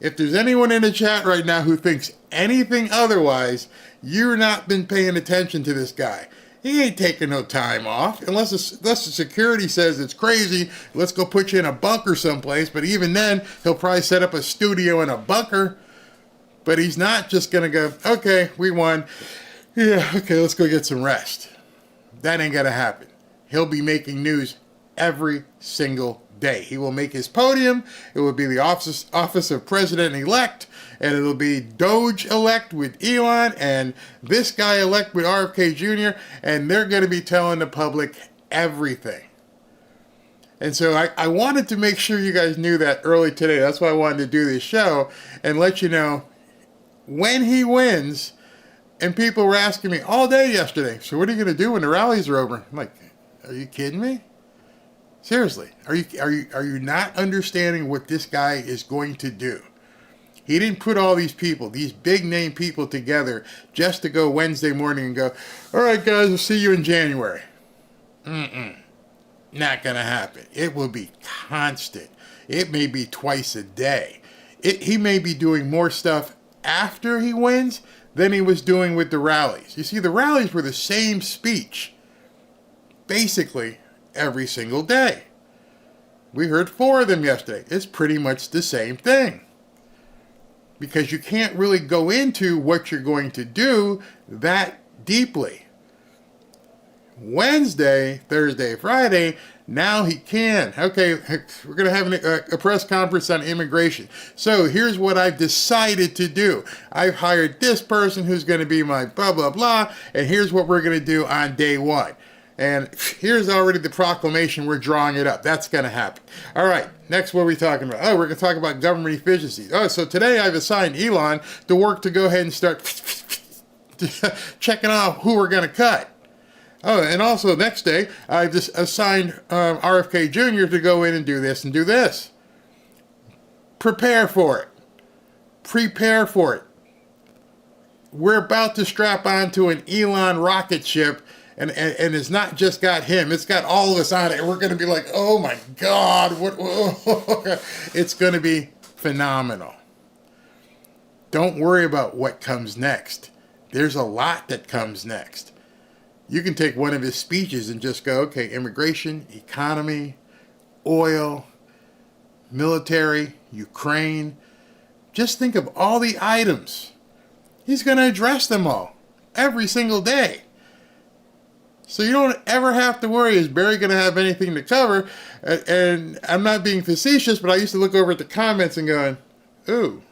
If there's anyone in the chat right now who thinks anything otherwise, you've not been paying attention to this guy. He ain't taking no time off. Unless the security says it's crazy, let's go put you in a bunker someplace. But even then, he'll probably set up a studio in a bunker. But he's not just going to go, okay, we won. Yeah, okay, let's go get some rest. That ain't going to happen. He'll be making news every single day. He will make his podium. It will be the office of President-elect. And it'll be Doge-elect with Elon and this guy-elect with RFK Jr. And they're going to be telling the public everything. And so I wanted to make sure you guys knew that early today. That's why I wanted to do this show and let you know when he wins. And people were asking me all day yesterday, so what are you going to do when the rallies are over? I'm like, are you kidding me? Seriously, are you not understanding what this guy is going to do? He didn't put all these people, these big name people together just to go Wednesday morning and go, all right, guys, we'll see you in January. Not going to happen. It will be constant. It may be twice a day. He may be doing more stuff after he wins than he was doing with the rallies. You see, the rallies were the same speech, basically, every single day. We heard 4 of them yesterday. It's pretty much the same thing. Because you can't really go into what you're going to do that deeply. Wednesday, Thursday, Friday, now he can. Okay, we're going to have a press conference on immigration. So here's what I've decided to do. I've hired this person who's going to be my blah, blah, blah, and here's what we're going to do on day 1. And here's already the proclamation. We're drawing it up. That's going to happen. All right. Next, what are we talking about? Oh, we're going to talk about government efficiencies. Oh, so today I've assigned Elon to work to go ahead and start checking off who we're going to cut. Oh, and also next day, I've just assigned RFK Jr. to go in and do this and do this. Prepare for it. Prepare for it. We're about to strap onto an Elon rocket ship, and it's not just got him, it's got all of us on it, and we're going to be like, oh my God, what? It's going to be phenomenal. Don't worry about what comes next. There's a lot that comes next. You can take one of his speeches and just go, okay, immigration, economy, oil, military, Ukraine. Just think of all the items. He's going to address them all every single day. So you don't ever have to worry, is Barry going to have anything to cover? And I'm not being facetious, but I used to look over at the comments and going, ooh,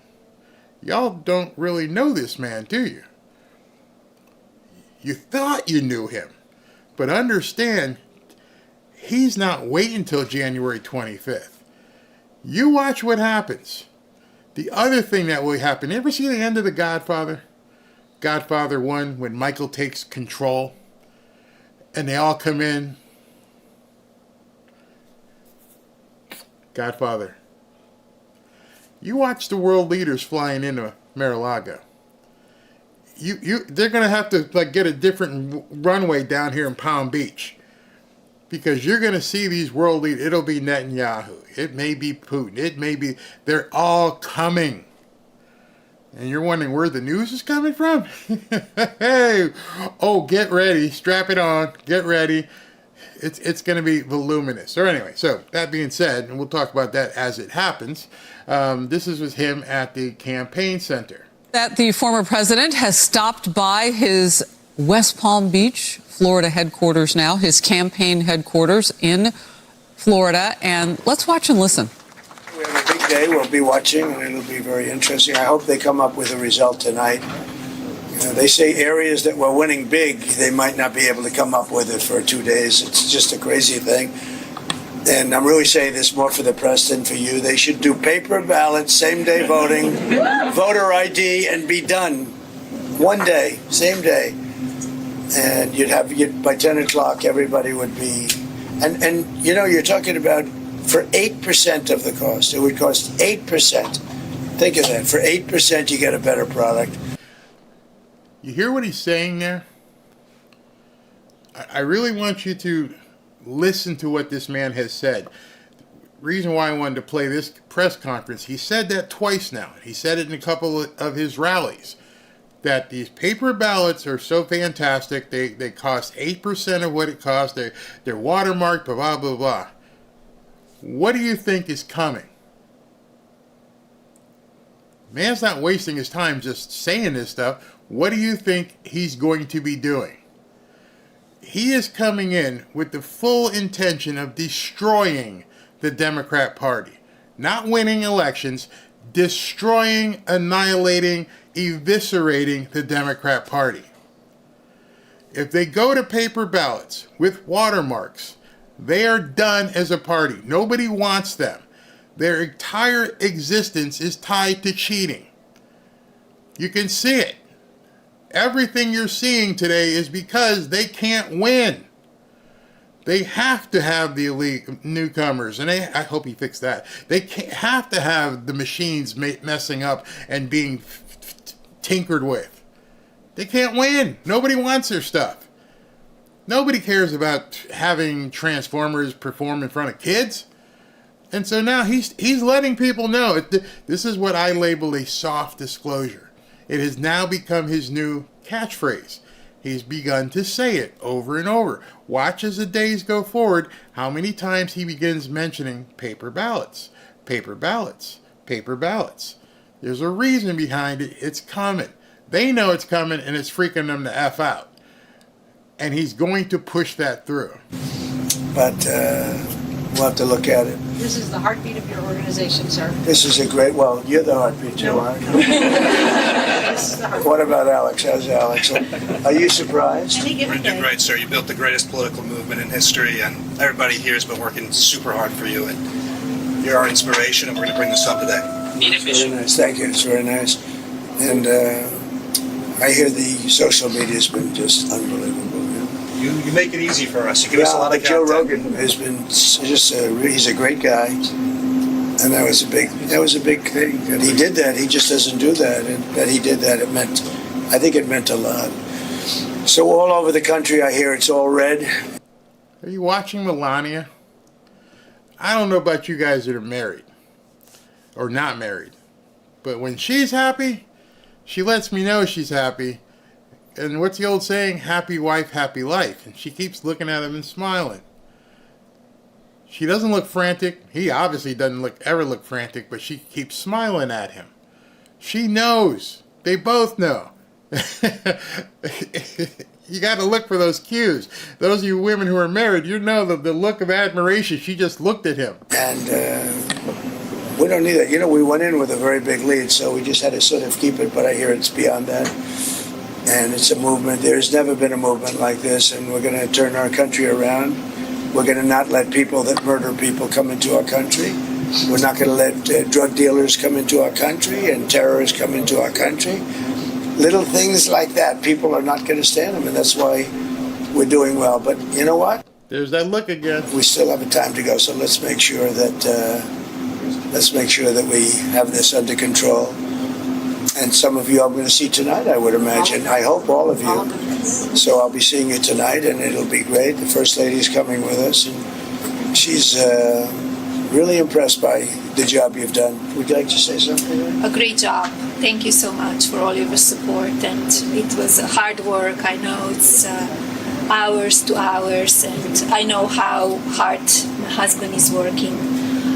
y'all don't really know this man, do you? You thought you knew him, but understand, he's not waiting until January 25th. You watch what happens. The other thing that will happen, you ever see the end of The Godfather? Godfather 1, when Michael takes control, and they all come in. Godfather. You watch the world leaders flying into Mar-a-Lago. They're going to have to get a different runway down here in Palm Beach, because you're going to see these world leaders. It'll be Netanyahu. It may be Putin. It may be, they're all coming. And you're wondering where the news is coming from? Hey, oh, get ready. Strap it on. Get ready. It's going to be voluminous. So anyway, so that being said, and we'll talk about that as it happens, this is with him at the campaign center. That the former president has stopped by his West Palm Beach, Florida headquarters now, his campaign headquarters in Florida. And let's watch and listen. We have a big day. We'll be watching, and it'll be very interesting. I hope they come up with a result tonight. You know, they say areas that were winning big, they might not be able to come up with it for 2 days. It's just a crazy thing. And I'm really saying this more for the press than for you. They should do paper ballots, same-day voting, voter ID, and be done. One day, same day. And by 10 o'clock, everybody would be... And you know, you're talking about for 8% of the cost. It would cost 8%. Think of that. For 8%, you get a better product. You hear what he's saying there? I really want you to listen to what this man has said. The reason why I wanted to play this press conference, he said that twice now. He said it in a couple of his rallies, that these paper ballots are so fantastic. They cost 8% of what it costs. They're watermarked, blah, blah, blah. What do you think is coming? Man's not wasting his time just saying this stuff. What do you think he's going to be doing? He is coming in with the full intention of destroying the Democrat Party. Not winning elections, destroying, annihilating, eviscerating the Democrat Party. If they go to paper ballots with watermarks, they are done as a party. Nobody wants them. Their entire existence is tied to cheating. You can see it. Everything you're seeing today is because they can't win. They have to have the elite newcomers, and I hope he fixed that. They have to have the machines messing up and being tinkered with. They can't win. Nobody wants their stuff. Nobody cares about having Transformers perform in front of kids. And so now he's letting people know. This is what I label a soft disclosure. It has now become his new catchphrase. He's begun to say it over and over. Watch as the days go forward how many times he begins mentioning paper ballots, paper ballots, paper ballots. There's a reason behind it. It's coming. They know it's coming, and it's freaking them the F out. And he's going to push that through. But we'll have to look at it. This is the heartbeat of your organization, sir. This is a great, well, you're the heartbeat, you are. Alex? What about Alex? How's Alex? Are you surprised? We're doing great, sir. You built the greatest political movement in history, and everybody here has been working super hard for you. And you're our inspiration, and we're going to bring this up today. Very nice. Thank you. It's very nice. And I hear the social media has been just unbelievable. You make it easy for us. You give us a lot of Joe content. Rogan has been just he's a great guy, and that was a big thing. And he did that. He just doesn't do that. And that he did that, I think it meant a lot. So all over the country, I hear it's all red. Are you watching Melania? I don't know about you guys that are married or not married, but when she's happy, she lets me know she's happy. And what's the old saying? Happy wife, happy life. And she keeps looking at him and smiling. She doesn't look frantic. He obviously doesn't ever look frantic, but she keeps smiling at him. She knows. They both know. You got to look for those cues. Those of you women who are married, you know the look of admiration. She just looked at him. And we don't need that. We went in with a very big lead, so we just had to sort of keep it, but I hear it's beyond that. And it's a movement. There's never been a movement like this, and we're going to turn our country around. We're going to not let people that murder people come into our country. We're not going to let drug dealers come into our country and terrorists come into our country. Little things like that, people are not going to stand them, and that's why we're doing well. But you know what? There's that look again. We still have a time to go, so let's make sure that we have this under control. And some of you I'm going to see tonight, I would imagine. I hope all of you. So I'll be seeing you tonight, and it'll be great. The First Lady's coming with us, and she's really impressed by the job you've done. Would you like to say something? A great job. Thank you so much for all your support. And it was hard work. I know it's hours to hours, and I know how hard my husband is working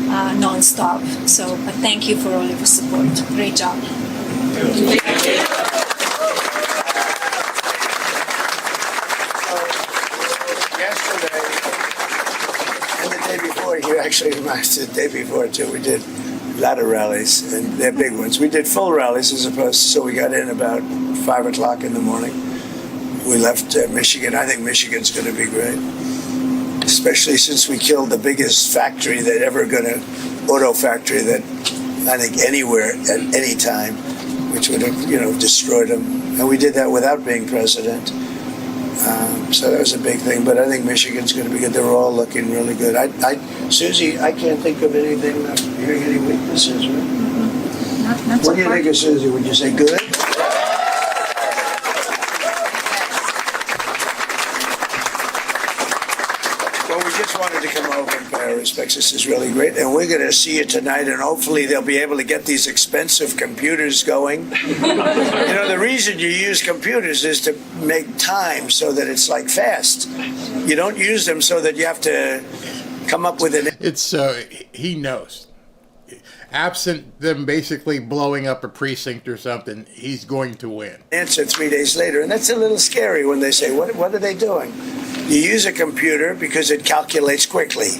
non-stop. So thank you for all your support. Great job. Yesterday and the day before, the day before too, we did a lot of rallies, and they're big ones. We did full rallies as opposed to, so we got in about 5 o'clock in the morning. We left Michigan. I think Michigan's going to be great, especially since we killed the biggest factory that auto factory that I think anywhere at any time, which would have, destroyed them. And we did that without being president. So that was a big thing. But I think Michigan's going to be good. They're all looking really good. Susie, I can't think of anything. I'm hearing any weaknesses, right? Not What do you think of Susie? Would you say good? Well, we just wanted to come over and pay our respects. This is really great. And we're going to see you tonight, and hopefully they'll be able to get these expensive computers going. The reason you use computers is to make time so that it's like fast. You don't use them so that you have to come up with an... It's, he knows. Absent them basically blowing up a precinct or something, he's going to win. Answer 3 days later, and that's a little scary when they say, what are they doing? You use a computer because it calculates quickly,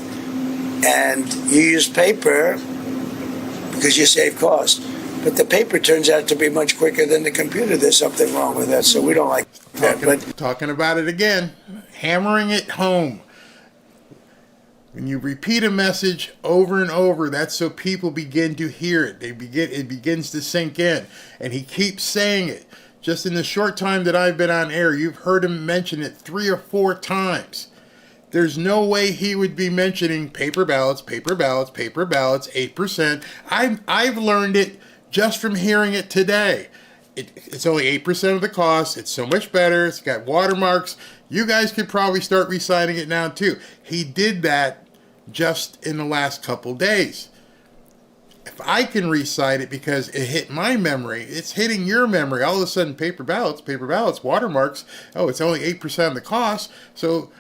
and you use paper because you save cost. But the paper turns out to be much quicker than the computer. There's something wrong with that, so we don't like that. Talking about it again, hammering it home. When you repeat a message over and over, that's so people begin to hear it. It begins to sink in. And he keeps saying it. Just in the short time that I've been on air, you've heard him mention it 3 or 4 times. There's no way he would be mentioning paper ballots, 8%. I've learned it just from hearing it today. It's only 8% of the cost. It's so much better. It's got watermarks. You guys could probably start reciting it now too. He did that just in the last couple days. If I can recite it because it hit my memory, it's hitting your memory. All of a sudden, paper ballots, watermarks. Oh, it's only 8% of the cost. So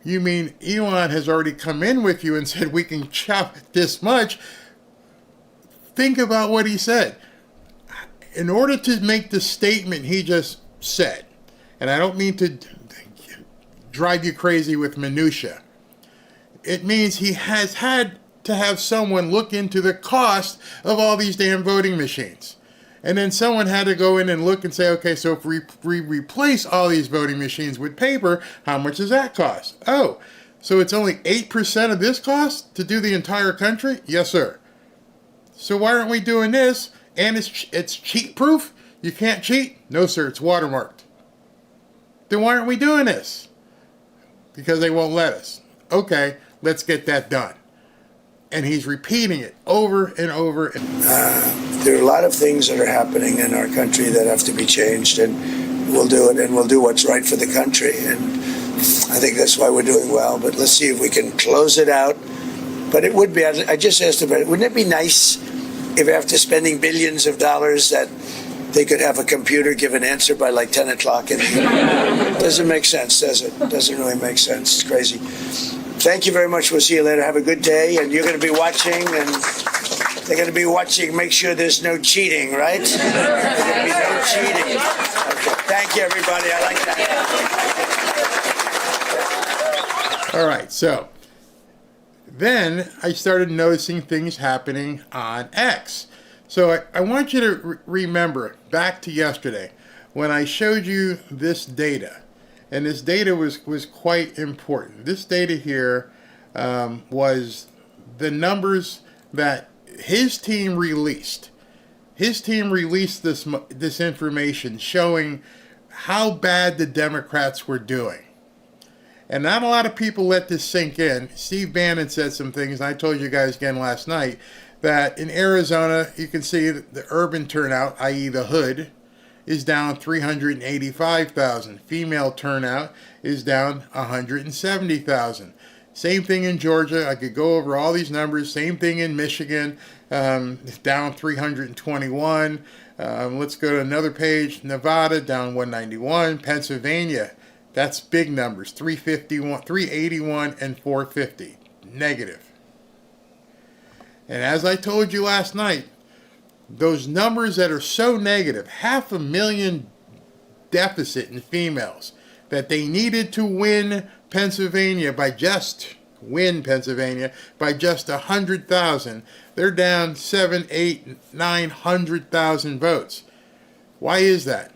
you mean Elon has already come in with you and said we can chop this much? Think about what he said. In order to make the statement he just said, and I don't mean to drive you crazy with minutia, it means he has had to have someone look into the cost of all these damn voting machines. And then someone had to go in and look and say, okay, so if we replace all these voting machines with paper, how much does that cost? Oh, so it's only 8% of this cost to do the entire country? Yes, sir. So why aren't we doing this? And it's cheat proof? You can't cheat? No, sir, it's watermarked. Then why aren't we doing this? Because they won't let us. Okay, let's get that done. And he's repeating it over and over. There are a lot of things that are happening in our country that have to be changed, and we'll do it, and we'll do what's right for the country. And I think that's why we're doing well. But let's see if we can close it out. But it would be, I just asked about it, wouldn't it be nice if after spending billions of dollars that they could have a computer give an answer by like 10 o'clock? And doesn't make sense, does it? Doesn't really make sense. It's crazy. Thank you very much. We'll see you later. Have a good day. And you're going to be watching, and they're going to be watching. Make sure there's no cheating, right? There's going to be no cheating. Okay. Thank you, everybody. I like that. All right, so then I started noticing things happening on X. So I want you to remember back to yesterday when I showed you this data. And this data was quite important. This data here was the numbers that his team released. His team released this information showing how bad the Democrats were doing. And not a lot of people let this sink in. Steve Bannon said some things, and I told you guys again last night, that in Arizona, you can see the urban turnout, i.e. the hood, is down 385,000. Female turnout is down 170,000. Same thing in Georgia. I could go over all these numbers. Same thing in Michigan, down 321. Let's go to another page. Nevada down 191. Pennsylvania, that's big numbers, 351, 381, and 450. Negative. And as I told you last night, those numbers that are so negative, 500,000 deficit in females, that they needed to win Pennsylvania by just 100,000, they're down 900,000 votes. Why is that?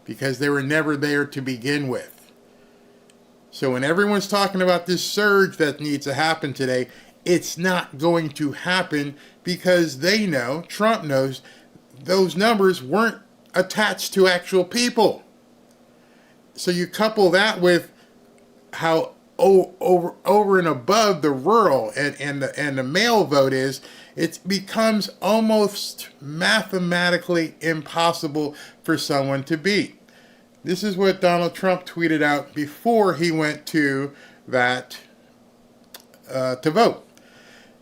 Because they were never there to begin with. So when everyone's talking about this surge that needs to happen today, it's not going to happen because they know, Trump knows, those numbers weren't attached to actual people. So you couple that with how over and above the rural and the male vote is, it becomes almost mathematically impossible for someone to beat. This is what Donald Trump tweeted out before he went to that to vote.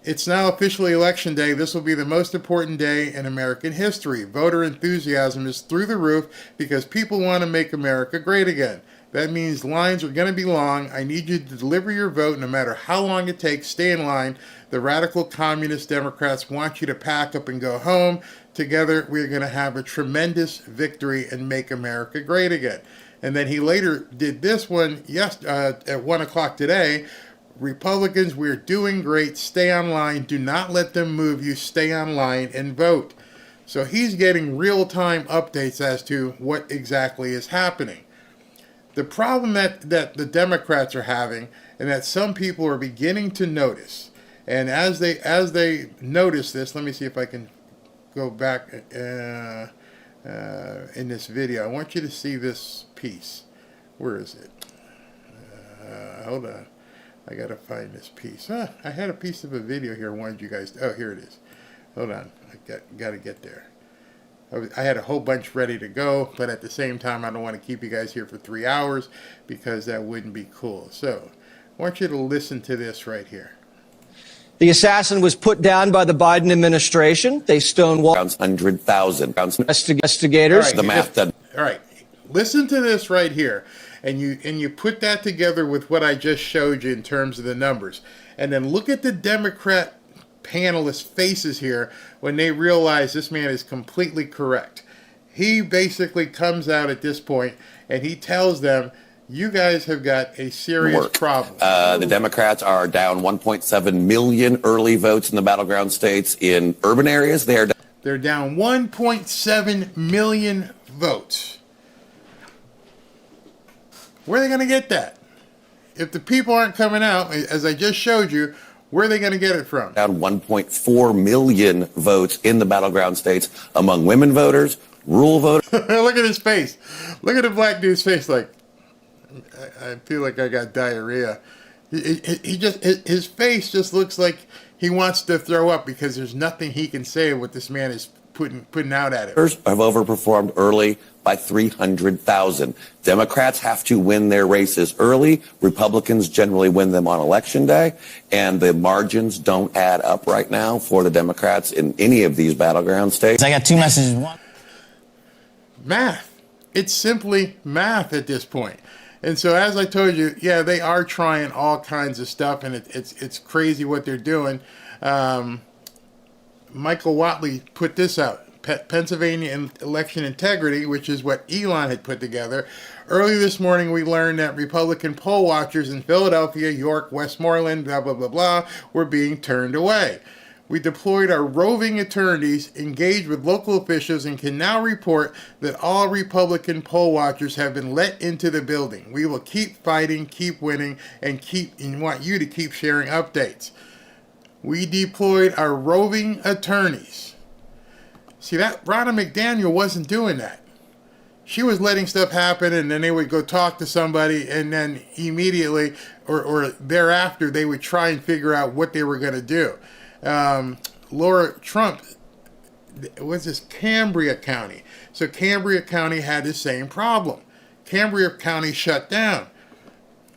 It's now officially Election Day. This will be the most important day in American history. Voter enthusiasm is through the roof because people want to make America great again. That means lines are going to be long. I need you to deliver your vote no matter how long it takes. Stay in line. The radical communist Democrats want you to pack up and go home. Together, we're going to have a tremendous victory and make America great again. And then he later did this one at 1 o'clock today. Republicans, we're doing great. Stay online. Do not let them move you. Stay online and vote. So he's getting real-time updates as to what exactly is happening. The problem that the Democrats are having, and that some people are beginning to notice, and as they notice this, let me see if I can go back in this video. I want you to see this piece. Where is it? Hold on. I gotta find this piece. I had a piece of a video here. I wanted you guys to, here it is. Hold on. I gotta get there. I had a whole bunch ready to go, but at the same time, I don't want to keep you guys here for 3 hours because that wouldn't be cool. So I want you to listen to this right here. The assassin was put down by the Biden administration. They stonewalled 100,000 investigators. All right. Listen to this right here. And you put that together with what I just showed you in terms of the numbers. And then look at the Democrat panelists' faces here when they realize this man is completely correct. He basically comes out at this point and he tells them, you guys have got a serious problem. The Democrats are down 1.7 million early votes in the battleground states. In urban areas, they are down. They're down 1.7 million votes. Where are they going to get that? If the people aren't coming out, as I just showed you, where are they going to get it from? Down 1.4 million votes in the battleground states among women voters, rural voters. Look at his face. Look at the black dude's face. Like, I feel like I got diarrhea. His face just looks like he wants to throw up because there's nothing he can say what this man is putting out at him. Have overperformed early by 300,000. Democrats have to win their races early. Republicans generally win them on election day. And the margins don't add up right now for the Democrats in any of these battleground states. I got two messages. One. Math. It's simply math at this point. And so, as I told you, yeah, they are trying all kinds of stuff, and it's crazy what they're doing. Michael Watley put this out. Pennsylvania election integrity, which is what Elon had put together. Early this morning, we learned that Republican poll watchers in Philadelphia, York, Westmoreland, blah, blah, blah, blah, were being turned away. We deployed our roving attorneys, engaged with local officials, and can now report that all Republican poll watchers have been let into the building. We will keep fighting, keep winning, and want you to keep sharing updates. We deployed our roving attorneys. See, that Ronna McDaniel wasn't doing that. She was letting stuff happen, and then they would go talk to somebody, and then immediately or thereafter they would try and figure out what they were going to do. Laura Trump was this Cambria County. So Cambria County had the same problem. Cambria County shut down.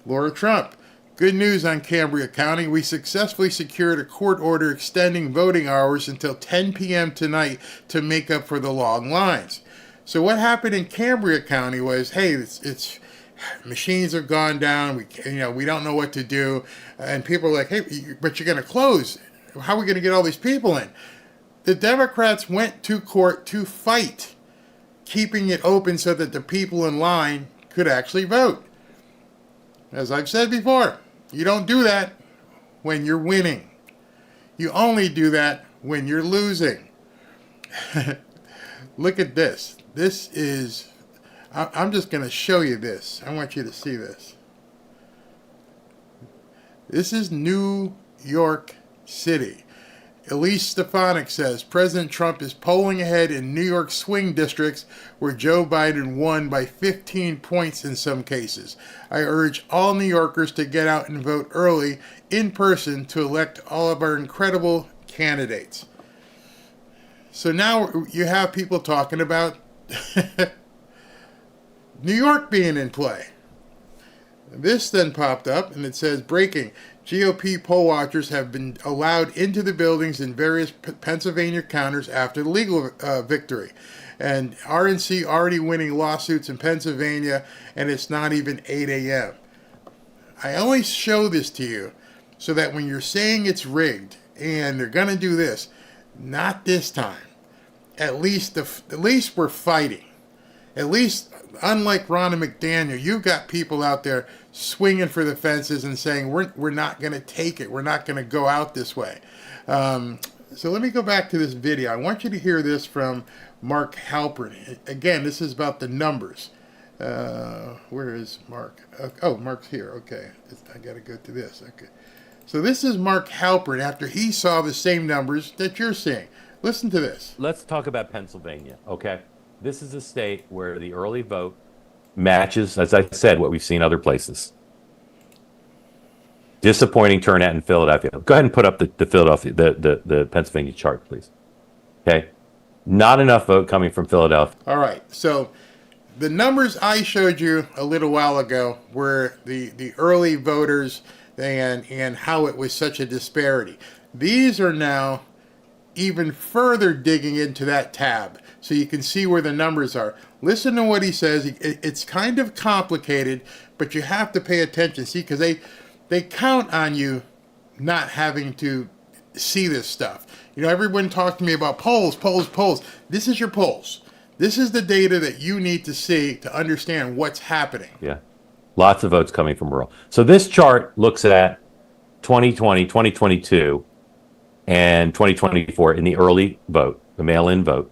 Laura Trump. Good news on Cambria County. We successfully secured a court order extending voting hours until 10 p.m. tonight to make up for the long lines. So what happened in Cambria County was, hey, it's machines have gone down. We don't know what to do, and people are like, hey, but you're going to close. How are we going to get all these people in? The Democrats went to court to fight, keeping it open so that the people in line could actually vote. As I've said before, you don't do that when you're winning. You only do that when you're losing. Look at this. This is, I'm just going to show you this. I want you to see this. This is New York City. Elise Stefanik says President Trump is polling ahead in New York swing districts where Joe Biden won by 15 points in some cases. I urge all New Yorkers to get out and vote early in person to elect all of our incredible candidates. So now you have people talking about New York being in play. This then popped up and it says breaking. GOP poll watchers have been allowed into the buildings in various Pennsylvania counters after the legal victory. And RNC already winning lawsuits in Pennsylvania, and it's not even 8 a.m. I only show this to you so that when you're saying it's rigged and they're going to do this, not this time. At least we're fighting. At least, unlike Ronna McDaniel, you've got people out there swinging for the fences and saying, we're not going to take it. We're not going to go out this way. So let me go back to this video. I want you to hear this from Mark Halpern. Again, this is about the numbers. Where is Mark? Oh, Mark's here. Okay. I got to go to this. Okay. So this is Mark Halpern after he saw the same numbers that you're seeing. Listen to this. Let's talk about Pennsylvania, okay? This is a state where the early vote matches, as I said, what we've seen other places. Disappointing turnout in Philadelphia. Go ahead and put up the Philadelphia, the Pennsylvania chart, please. Okay? Not enough vote coming from Philadelphia. All right. So the numbers I showed you a little while ago were the early voters and how it was such a disparity. These are now even further digging into that tab so you can see where the numbers are. Listen to what he says. It's kind of complicated, but you have to pay attention. See, because they count on you not having to see this stuff. You know, everyone talks to me about polls. This is your polls. This is the data that you need to see to understand what's happening. Yeah. Lots of votes coming from rural. So this chart looks at 2020, 2022, and 2024 in the early vote. the mail-in vote.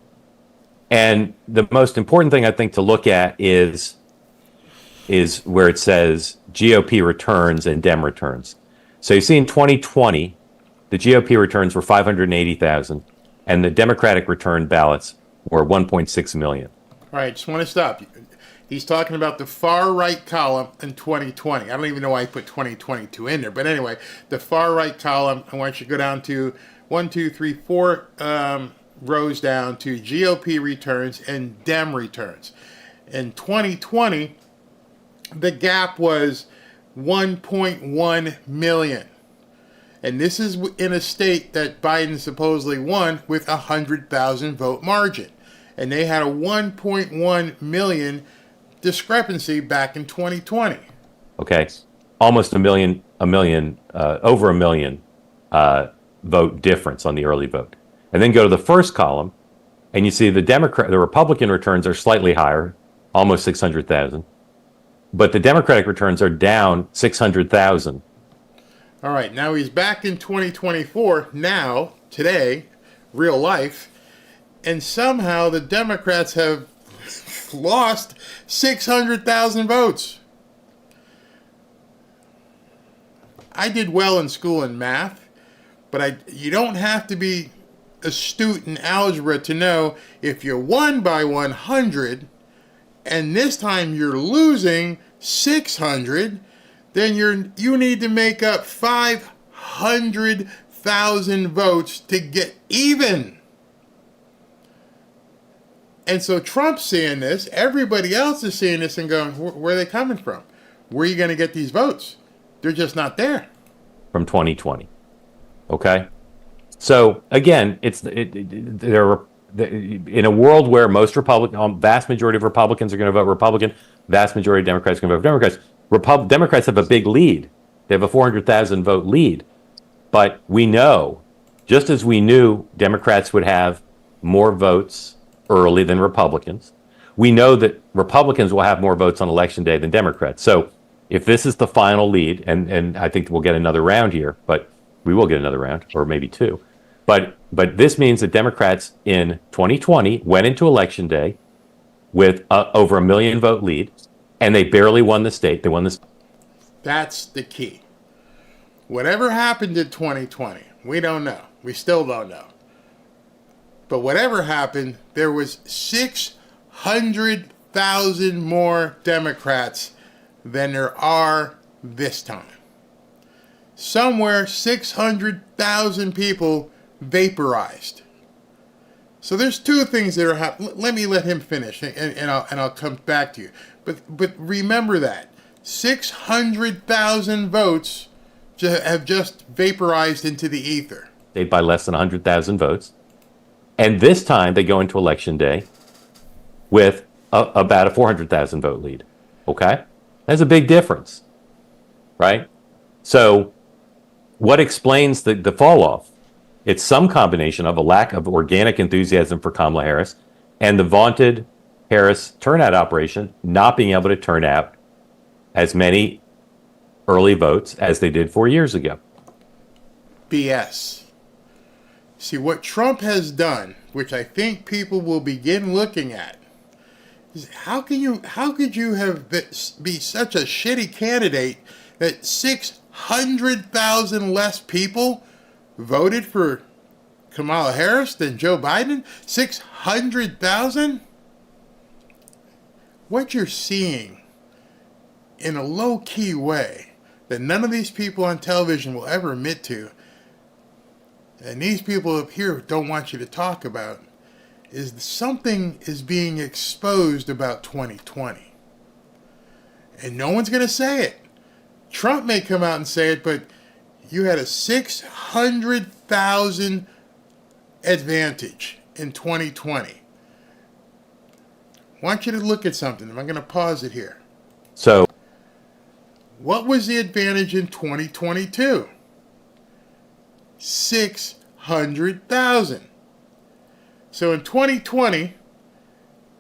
And the most important thing I think to look at is where it says GOP returns and Dem returns. So you see in 2020, the GOP returns were 580,000, and the Democratic return ballots were 1.6 million. All right, just want to stop you. He's talking about the far right column in 2020. I don't even know why he put 2022 in there. But anyway, the far right column, I want you to go down to 4 rows down to GOP returns and Dem returns. In 2020, the gap was 1.1 million. And this is in a state that Biden supposedly won with 100,000 vote margin. And they had a 1.1 million discrepancy back in 2020. Okay, almost over a million vote difference on the early vote. And then go to the first column, and you see the Republican returns are slightly higher, almost 600,000, but the Democratic returns are down 600,000. All right, now he's back in 2024, now, today, real life, and somehow the Democrats have lost 600,000 votes. I did well in school in math, but you don't have to be astute in algebra to know if you won by 100 and this time you're losing 600, then you need to make up 500,000 votes to get even. And so Trump's seeing this, everybody else is seeing this and going, where are they coming from? Where are you going to get these votes? They're just not there. From 2020. Okay? So, again, in a world where vast majority of Republicans are going to vote Republican, vast majority of Democrats are going to vote Democrats, Democrats have a big lead. They have a 400,000 vote lead. But we know, just as we knew Democrats would have more votes early than Republicans, we know that Republicans will have more votes on Election Day than Democrats. So if this is the final lead, and I think we'll get another round here, but we will get another round, or maybe two. But this means that Democrats in 2020 went into Election Day with over 1 million vote lead, and they barely won the state. They won the state. That's the key. Whatever happened in 2020, we don't know. We still don't know. But whatever happened, there was 600,000 more Democrats than there are this time. Somewhere 600,000 people vaporized. So there's two things that are happening. Let him finish, and I'll come back to you. But remember that 600,000 votes have just vaporized into the ether. By less than 100,000 votes. And this time they go into Election Day with about a 400,000 vote lead. Okay? That's a big difference. Right? So what explains the fall off? It's some combination of a lack of organic enthusiasm for Kamala Harris and the vaunted Harris turnout operation not being able to turn out as many early votes as they did 4 years ago. BS. See, what Trump has done, which I think people will begin looking at, is how could you have be such a shitty candidate that 600,000 less people voted for Kamala Harris than Joe Biden? 600,000? What you're seeing in a low-key way that none of these people on television will ever admit to, and these people up here don't want you to talk about, is something is being exposed about 2020. And no one's going to say it. Trump may come out and say it, but you had a 600,000 advantage in 2020. I want you to look at something. I'm going to pause it here. So, what was the advantage in 2022? 600,000. So in 2020,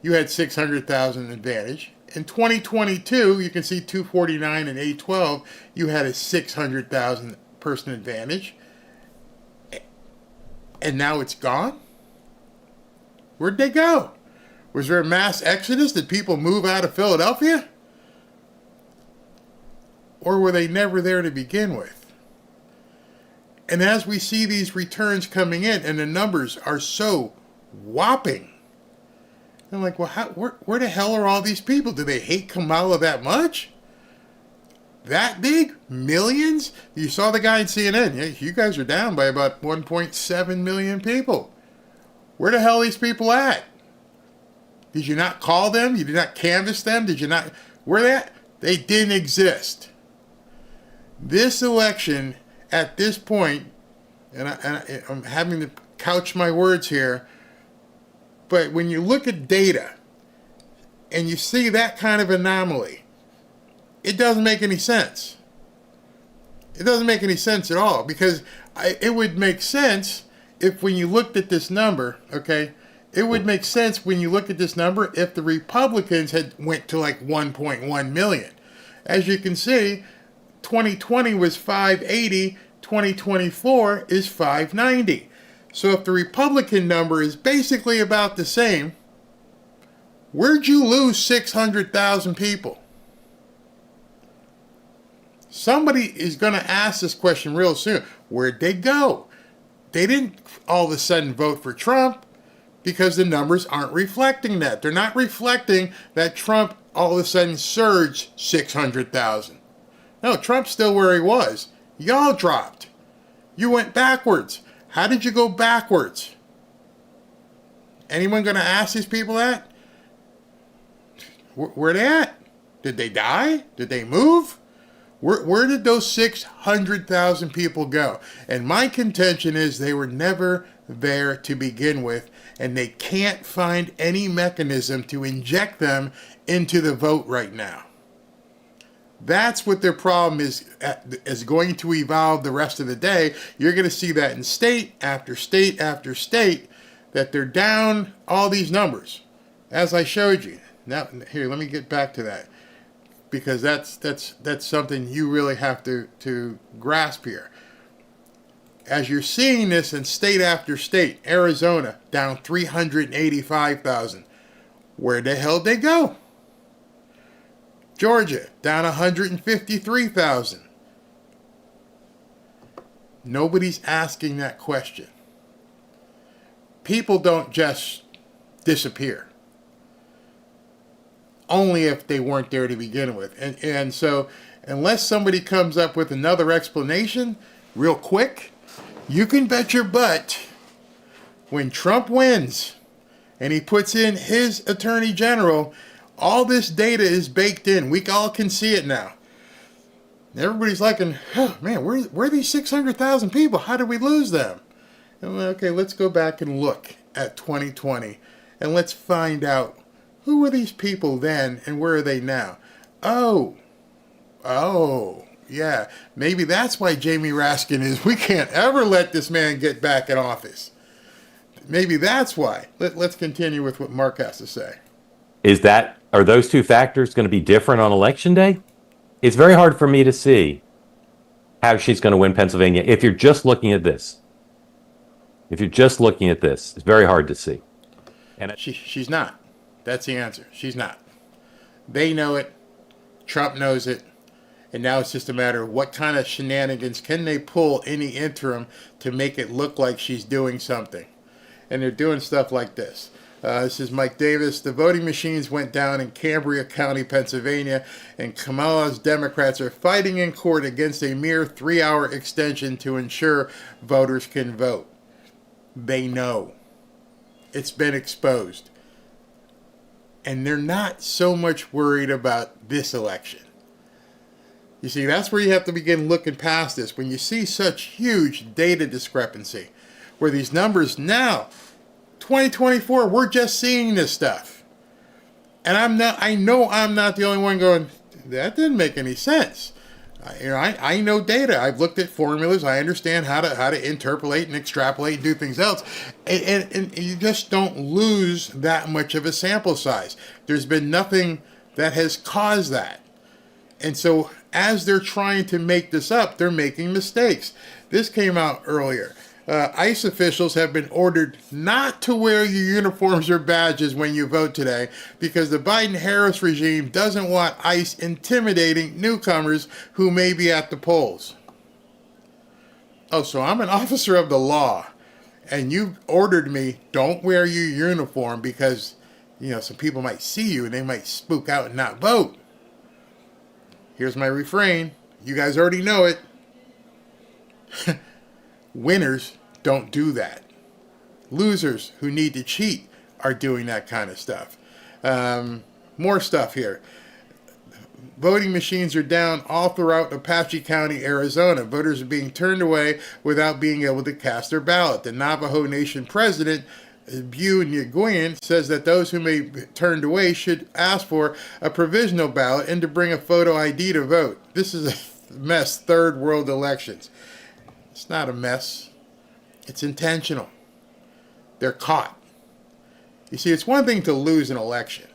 you had 600,000 advantage. In 2022, you can see 249 and 812, you had a 600,000 person advantage. And now it's gone? Where'd they go? Was there a mass exodus? Did people move out of Philadelphia? Or were they never there to begin with? And as we see these returns coming in, and the numbers are so whopping, I'm like, well, where the hell are all these people? Do they hate Kamala that much? That big? Millions? You saw the guy in CNN. Yeah, you guys are down by about 1.7 million people. Where the hell are these people at? Did you not call them? You did not canvass them? Did you not? Where they at? They didn't exist. This election, at this point, and I'm having to couch my words here, but when you look at data and you see that kind of anomaly, it doesn't make any sense. It doesn't make any sense at all, because it would make sense if when you looked at this number, okay, it would make sense when you look at this number if the Republicans had went to like 1.1 million. As you can see, 2020 was 580, 2024 is 590. So if the Republican number is basically about the same, where'd you lose 600,000 people? Somebody is going to ask this question real soon. Where'd they go? They didn't all of a sudden vote for Trump because the numbers aren't reflecting that. They're not reflecting that Trump all of a sudden surged 600,000. No, Trump's still where he was. Y'all dropped. You went backwards. How did you go backwards? Anyone going to ask these people that? Where they at? Did they die? Did they move? Where did those 600,000 people go? And my contention is they were never there to begin with, and they can't find any mechanism to inject them into the vote right now. That's what their problem is going to evolve the rest of the day. You're going to see that in state after state after state, that they're down all these numbers, as I showed you. Now, here, let me get back to that, because that's something you really have to grasp here. As you're seeing this in state after state, Arizona down 385,000. Where the hell did they go? Georgia down 153,000. Nobody's asking that question. People don't just disappear. Only if they weren't there to begin with. And so, unless somebody comes up with another explanation real quick, you can bet your butt when Trump wins and he puts in his attorney general, all this data is baked in. We all can see it now. Everybody's like, oh, man, where are these 600,000 people? How did we lose them? And okay, let's go back and look at 2020 and let's find out who were these people then and where are they now? Oh, yeah. Maybe that's why Jamie Raskin is, we can't ever let this man get back in office. Maybe that's why. Let's continue with what Mark has to say. Are those two factors going to be different on election day? It's very hard for me to see how she's going to win Pennsylvania if you're just looking at this. It's very hard to see. And she's not. That's the answer. She's not. They know it. Trump knows it. And now it's just a matter of what kind of shenanigans can they pull in the interim to make it look like she's doing something. And they're doing stuff like this. This is Mike Davis. The voting machines went down in Cambria County, Pennsylvania, and Kamala's Democrats are fighting in court against a mere 3-hour extension to ensure voters can vote. They know. It's been exposed. And they're not so much worried about this election. You see, that's where you have to begin looking past this. When you see such huge data discrepancy, where these numbers now, 2024, we're just seeing this stuff. And I know I'm not the only one going, that didn't make any sense. I know data. I've looked at formulas. I understand how to interpolate and extrapolate and do things else. And you just don't lose that much of a sample size. There's been nothing that has caused that. And so as they're trying to make this up, they're making mistakes. This came out earlier. ICE officials have been ordered not to wear your uniforms or badges when you vote today because the Biden-Harris regime doesn't want ICE intimidating newcomers who may be at the polls. Oh, so I'm an officer of the law, and you've ordered me, don't wear your uniform because, some people might see you and they might spook out and not vote. Here's my refrain. You guys already know it. Winners don't do that. Losers who need to cheat are doing that kind of stuff. More stuff here. Voting machines are down all throughout Apache County, Arizona. Voters are being turned away without being able to cast their ballot. The Navajo Nation president, Bu Nguyen, says that those who may be turned away should ask for a provisional ballot and to bring a photo ID to vote. This is a mess, third world elections. It's not a mess. It's intentional. They're caught. You see, it's one thing to lose an election.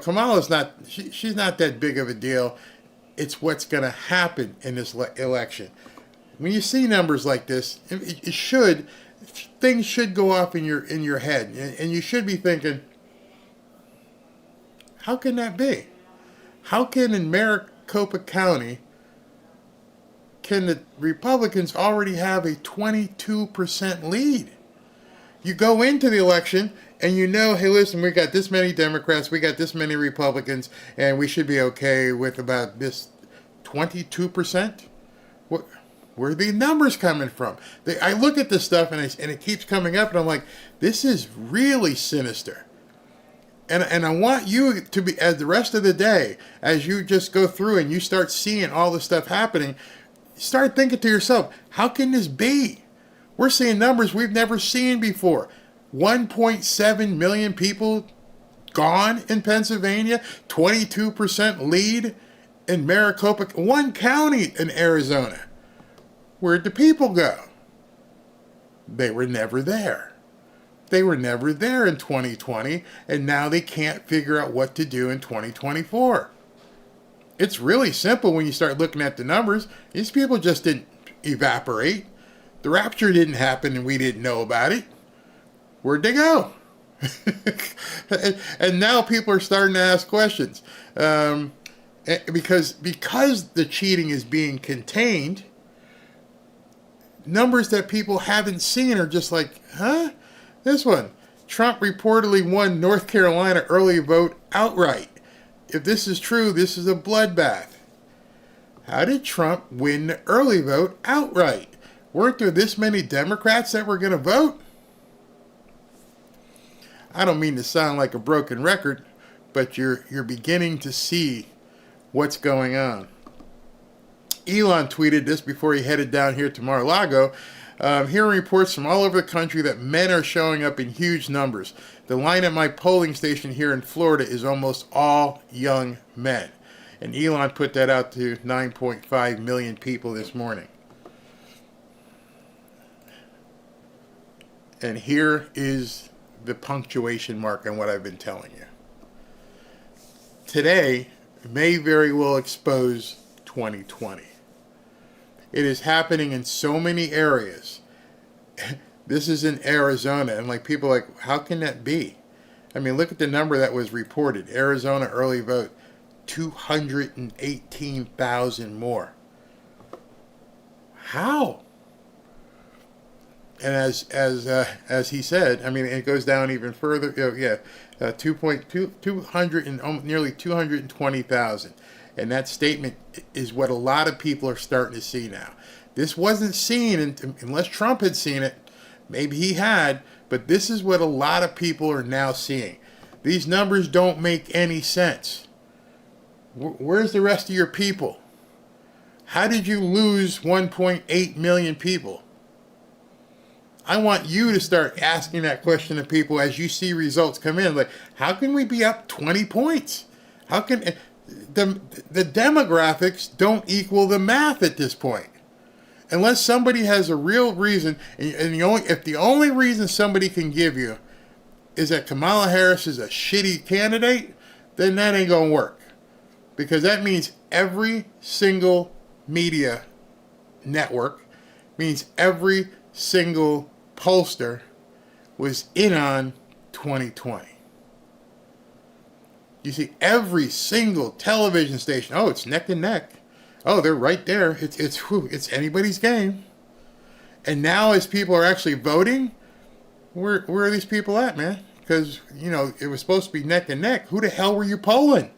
Kamala's not, she's not that big of a deal. It's what's going to happen in this election. When you see numbers like this, things should go off in your head. And you should be thinking, how can that be? How can in Maricopa County, can the Republicans already have a 22% lead? You go into the election and hey, listen, we got this many Democrats, we got this many Republicans, and we should be okay with about this 22%? Where are the numbers coming from? I look at this stuff and it keeps coming up, and I'm like, this is really sinister. And I want you to be, as the rest of the day, as you just go through and you start seeing all this stuff happening, start thinking to yourself, how can this be? We're seeing numbers we've never seen before. 1.7 million people gone in Pennsylvania, 22% lead in Maricopa, one county in Arizona. Where'd the people go? They were never there. They were never there in 2020, and now they can't figure out what to do in 2024. It's really simple when you start looking at the numbers. These people just didn't evaporate. The rapture didn't happen and we didn't know about it. Where'd they go? And now people are starting to ask questions. Because the cheating is being contained, numbers that people haven't seen are just like, huh? This one. Trump reportedly won North Carolina early vote outright. If this is true, this is a bloodbath. How did Trump win the early vote outright? Weren't there this many Democrats that were going to vote? I don't mean to sound like a broken record, but you're beginning to see what's going on. Elon tweeted this before he headed down here to Mar-a-Lago. Hearing reports from all over the country that men are showing up in huge numbers. The line at my polling station here in Florida is almost all young men. And Elon put that out to 9.5 million people this morning. And here is the punctuation mark on what I've been telling you. Today may very well expose 2020. It is happening in so many areas. This is in Arizona, and people are like, how can that be? I mean, look at the number that was reported. Arizona early vote, 218,000 more. How? And as he said, I mean, it goes down even further. 200 and nearly 220,000. And that statement is what a lot of people are starting to see now. This wasn't seen unless Trump had seen it. Maybe he had, but this is what a lot of people are now seeing. These numbers don't make any sense. Where's the rest of your people? How did you lose 1.8 million people? I want you to start asking that question to people as you see results come in. Like, how can we be up 20 points? How can the demographics don't equal the math at this point? Unless somebody has a real reason, and if the only reason somebody can give you is that Kamala Harris is a shitty candidate, then that ain't gonna work. Because that means every single media network, means every single pollster was in on 2020. You see every single television station. Oh, it's neck and neck. Oh, they're right there. It's anybody's game. And now, as people are actually voting, where are these people at, man? Because it was supposed to be neck and neck. Who the hell were you polling?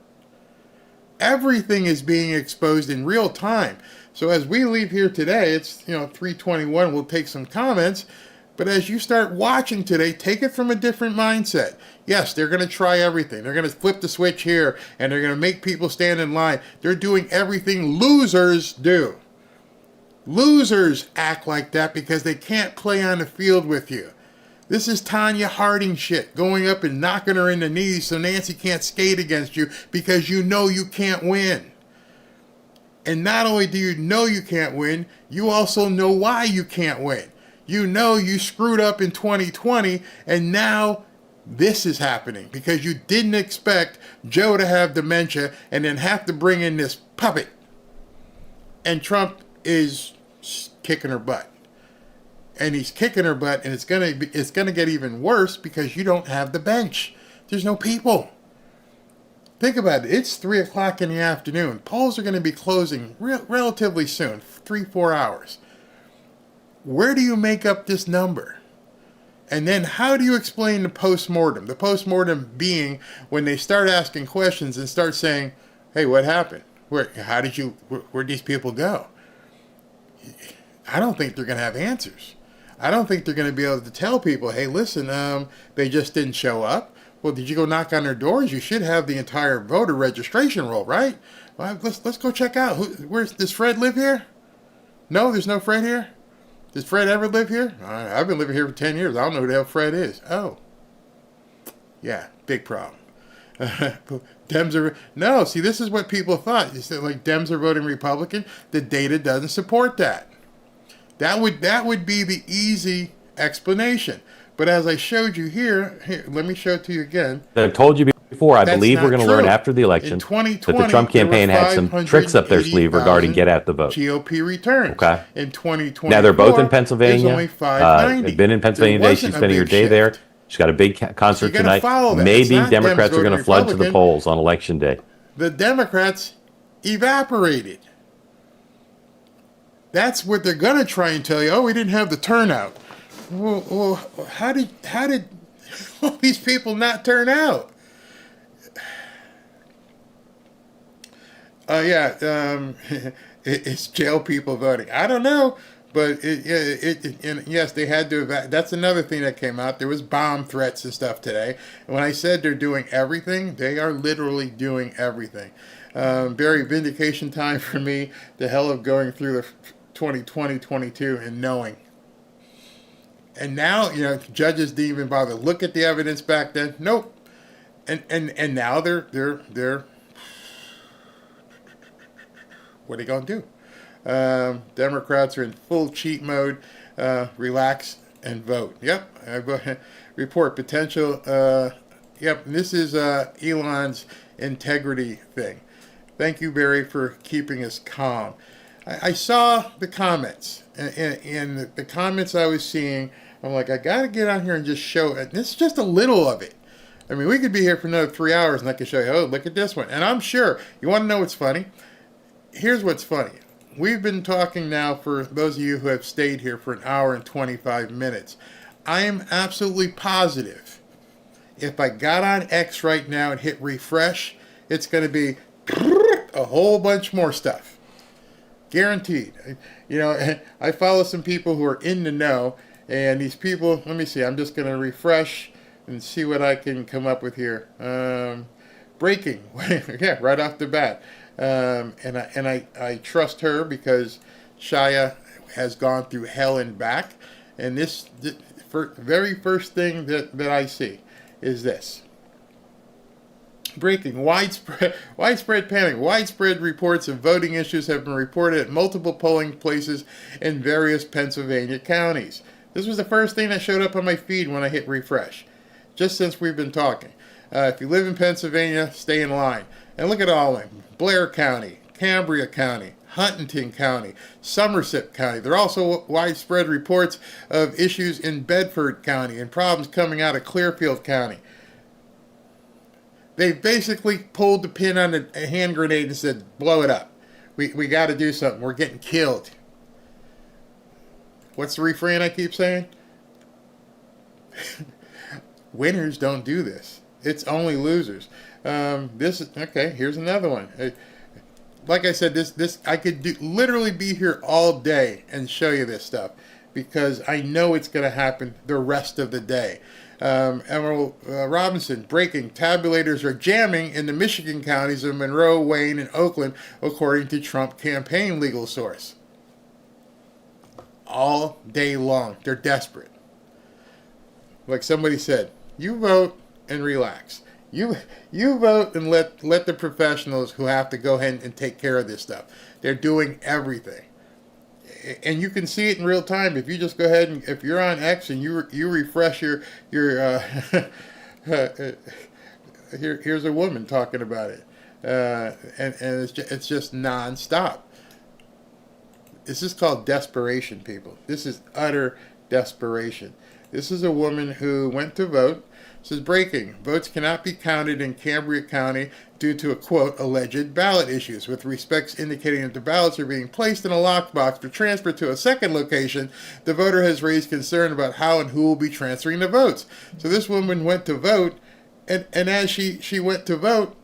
Everything is being exposed in real time. So as we leave here today, it's 3:21. We'll take some comments. But as you start watching today, take it from a different mindset. Yes, they're going to try everything. They're going to flip the switch here, and they're going to make people stand in line. They're doing everything losers do. Losers act like that because they can't play on the field with you. This is Tanya Harding shit, going up and knocking her in the knees so Nancy can't skate against you because you know you can't win. And not only do you know you can't win, you also know why you can't win. You know you screwed up in 2020, and now this is happening because you didn't expect Joe to have dementia and then have to bring in this puppet. And Trump is kicking her butt. And he's kicking her butt, and it's gonna get even worse because you don't have the bench. There's no people. Think about it. It's 3 o'clock in the afternoon. Polls are going to be closing relatively soon, 3-4 hours. Where do you make up this number? And then how do you explain the postmortem? The postmortem being when they start asking questions and start saying, "Hey, what happened? Where'd these people go?" I don't think they're going to have answers. I don't think they're going to be able to tell people, "Hey, listen, they just didn't show up." Well, did you go knock on their doors? You should have the entire voter registration roll, right? Well, let's go check out. Does Fred live here? No, there's no Fred here. Does Fred ever live here? I've been living here for 10 years. I don't know who the hell Fred is. Oh. Yeah, big problem. Dems are... No, see, this is what people thought. You said, like, Dems are voting Republican. The data doesn't support that. That would be the easy explanation. But as I showed you here, let me show it to you again. I've told you before, I believe we're going to learn after the election that the Trump campaign had some tricks up their sleeve regarding get out the vote. GOP returns. Okay. In 2024, now they're both in Pennsylvania. Only 590. They've been in Pennsylvania today. She's spending her day there. She's got a big concert tonight. Maybe Democrats are going to flood to the polls on election day. The Democrats evaporated. That's what they're going to try and tell you. Oh, we didn't have the turnout. Well, how did all these people not turn out? It's jail people voting. I don't know, but yes, they had to. That's another thing that came out. There was bomb threats and stuff today. And when I said they're doing everything, they are literally doing everything. Very vindication time for me. The hell of going through the 2022 and knowing. And now, judges didn't even bother to look at the evidence back then. Nope. And now they're what are they going to do? Democrats are in full cheat mode. Relax and vote. Yep. Report potential. Yep. This is Elon's integrity thing. Thank you, Barry, for keeping us calm. I saw the comments, and the comments I was seeing, I'm like, I got to get on here and just show it. This is just a little of it. I mean, we could be here for another 3 hours, and I could show you, oh, look at this one. And I'm sure, you want to know what's funny? Here's what's funny. We've been talking now for those of you who have stayed here for 1 hour and 25 minutes. I am absolutely positive if I got on X right now and hit refresh, it's going to be a whole bunch more stuff. Guaranteed. I follow some people who are in the know, and these people, let me see, I'm just going to refresh and see what I can come up with here. Breaking. Yeah, right off the bat. And I trust her because Shia has gone through hell and back. And this very first thing that I see is this. Breaking. Widespread panic. Widespread reports of voting issues have been reported at multiple polling places in various Pennsylvania counties. This was the first thing that showed up on my feed when I hit refresh, just since we've been talking. If you live in Pennsylvania, stay in line. And look at all of them. Blair County, Cambria County, Huntington County, Somerset County. There are also widespread reports of issues in Bedford County and problems coming out of Clearfield County. They basically pulled the pin on a hand grenade and said, blow it up. We got to do something. We're getting killed. What's the refrain I keep saying? Winners don't do this. It's only losers. Okay. Here's another one. Like I said, this I could literally be here all day and show you this stuff because I know it's going to happen the rest of the day. Emerald Robinson, breaking. Tabulators are jamming in the Michigan counties of Monroe, Wayne, and Oakland, according to Trump campaign legal source. All day long. They're desperate. Like somebody said, you vote and relax. You vote and let the professionals who have to go ahead and take care of this stuff. They're doing everything. And you can see it in real time if you just go ahead and if you're on X and you refresh your here's a woman talking about it, and it's just nonstop. This is called desperation, people. This is utter desperation. This is a woman who went to vote. Says breaking. Votes cannot be counted in Cambria County due to, quote, alleged ballot issues, with respects indicating that the ballots are being placed in a lockbox for transfer to a second location. The voter has raised concern about how and who will be transferring the votes. So this woman went to vote, and as she went to vote,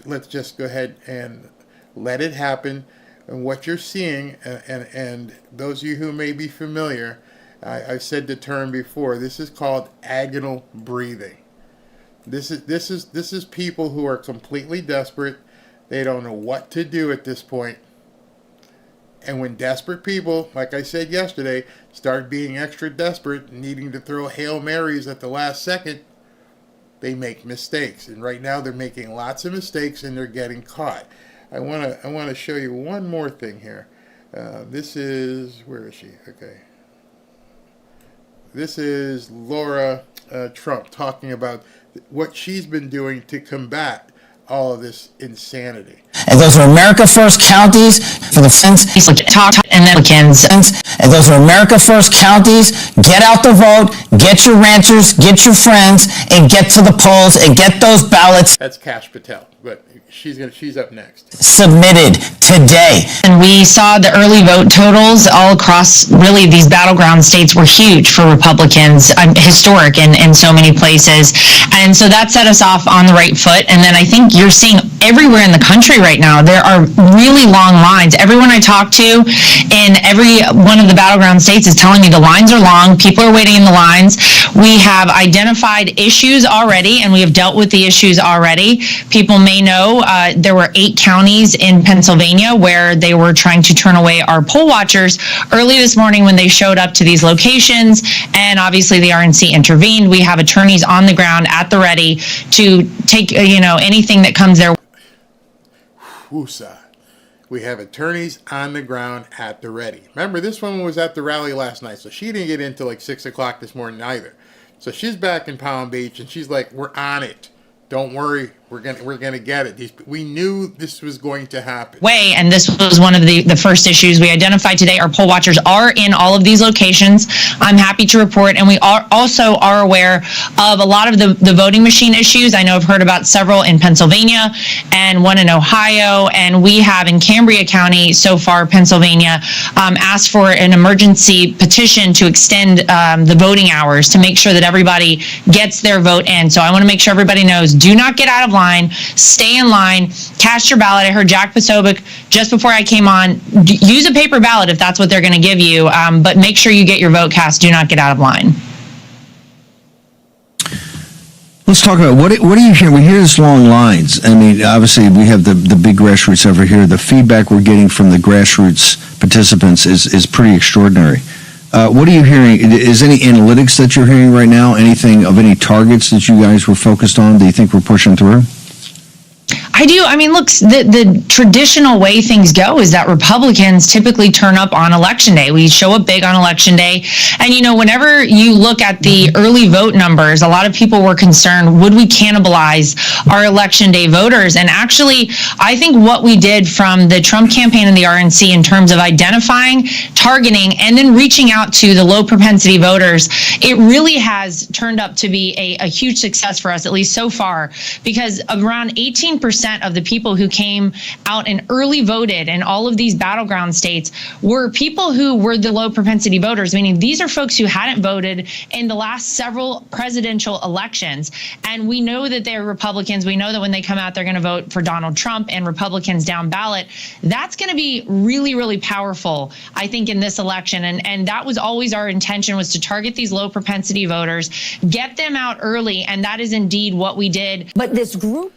let's just go ahead and let it happen. And what you're seeing, and those of you who may be familiar, I've said the term before. This is called agonal breathing. This is people who are completely desperate. They don't know what to do at this point. And when desperate people, like I said yesterday, start being extra desperate, needing to throw Hail Marys at the last second, they make mistakes. And right now they're making lots of mistakes and they're getting caught. I want to show you one more thing here. This is, where is she? Okay. This is Laura Trump talking about what she's been doing to combat all of this insanity. And those are America First counties for the fence. Talk and then and those are America First counties. Get out the vote, get your ranchers, get your friends, and get to the polls and get those ballots. That's Kash Patel, but she's up next. Submitted today. And we saw the early vote totals all across really these battleground states were huge for Republicans, historic in so many places. And so that set us off on the right foot. And then I think you're seeing everywhere in the country right now, there are really long lines. Everyone I talk to in every one of the battleground states is telling me the lines are long. People are waiting in the lines. We have identified issues already, and we have dealt with the issues already. People may know there were 8 counties in Pennsylvania where they were trying to turn away our poll watchers early this morning when they showed up to these locations, and obviously the RNC intervened. We have attorneys on the ground at the ready to take anything that comes their way. Woosah. We have attorneys on the ground at the ready. Remember, this woman was at the rally last night, so she didn't get in till like 6 o'clock this morning either. So she's back in Palm Beach, and she's like, "We're on it. Don't worry, we're gonna get it." We knew this was going to happen. And this was one of the first issues we identified today. Our poll watchers are in all of these locations. I'm happy to report, and we also are aware of a lot of the voting machine issues. I know I've heard about several in Pennsylvania and one in Ohio, and we have in Cambria County so far, Pennsylvania, asked for an emergency petition to extend the voting hours to make sure that everybody gets their vote in. So I want to make sure everybody knows, do not get out of line, stay in line, cast your ballot. I heard Jack Posobiec just before I came on, use a paper ballot if that's what they're going to give you, but make sure you get your vote cast. Do not get out of line. Let's talk about what are you hearing? We hear this long lines. I mean, obviously we have the big grassroots over here. The feedback we're getting from the grassroots participants is pretty extraordinary. What are you hearing? Is any analytics that you're hearing right now? Anything of any targets that you guys were focused on that you think we're pushing through? I do. I mean, look, the traditional way things go is that Republicans typically turn up on election day. We show up big on election day. And, you know, whenever you look at the early vote numbers, a lot of people were concerned, would we cannibalize our election day voters? And actually, I think what we did from the Trump campaign and the RNC in terms of identifying, targeting, and then reaching out to the low propensity voters, it really has turned up to be a huge success for us, at least so far, because around 18% of the people who came out and early voted in all of these battleground states were people who were the low propensity voters, meaning these are folks who hadn't voted in the last several presidential elections. And we know that they're Republicans. We know that when they come out, they're going to vote for Donald Trump and Republicans down ballot. That's going to be really, really powerful, I think, in this election. And that was always our intention, was to target these low propensity voters, get them out early. And that is indeed what we did. But this group.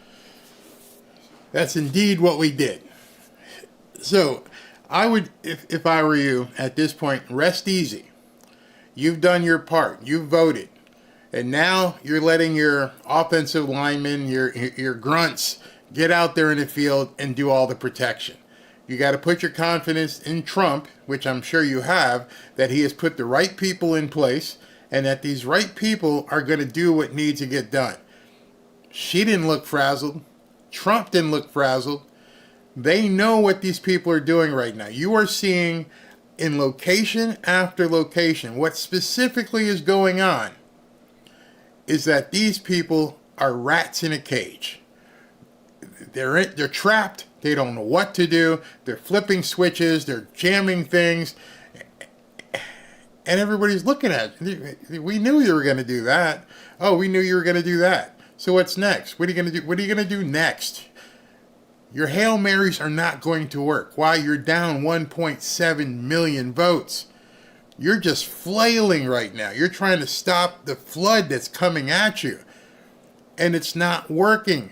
That's indeed what we did. So I would, if I were you at this point, rest easy. You've done your part. You've voted. And now you're letting your offensive linemen, your grunts, get out there in the field and do all the protection. You got to put your confidence in Trump, which I'm sure you have, that he has put the right people in place and that these right people are going to do what needs to get done. She didn't look frazzled. Trump didn't look frazzled. They know what these people are doing right now. You are seeing in location after location what specifically is going on is that these people are rats in a cage. They're trapped. They don't know what to do. They're flipping switches. They're jamming things. And everybody's looking at it. We knew you were going to do that. Oh, we knew you were going to do that. So what's next? What are you going to do? What are you going to do next? Your Hail Marys are not going to work. Why? You're down 1.7 million votes. You're just flailing right now. You're trying to stop the flood that's coming at you. And it's not working.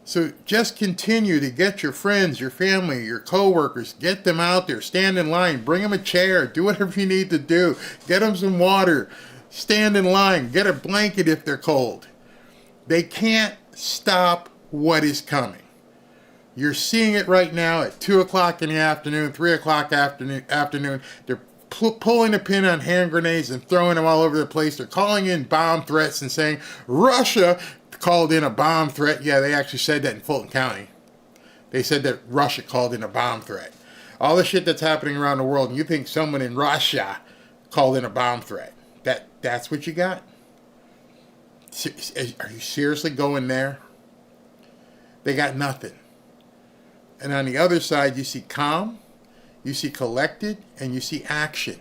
So just continue to get your friends, your family, your coworkers, get them out there, stand in line, bring them a chair, do whatever you need to do. Get them some water, stand in line, get a blanket if they're cold. They can't stop what is coming. You're seeing it right now at 2 o'clock in the afternoon, 3 o'clock afternoon. They're pulling a pin on hand grenades and throwing them all over the place. They're calling in bomb threats and saying, Russia called in a bomb threat. Yeah, they actually said that in Fulton County. They said that Russia called in a bomb threat. All the shit that's happening around the world, and you think someone in Russia called in a bomb threat. That's what you got? Are you seriously going there? They got nothing. And on the other side, you see calm, you see collected, and you see action.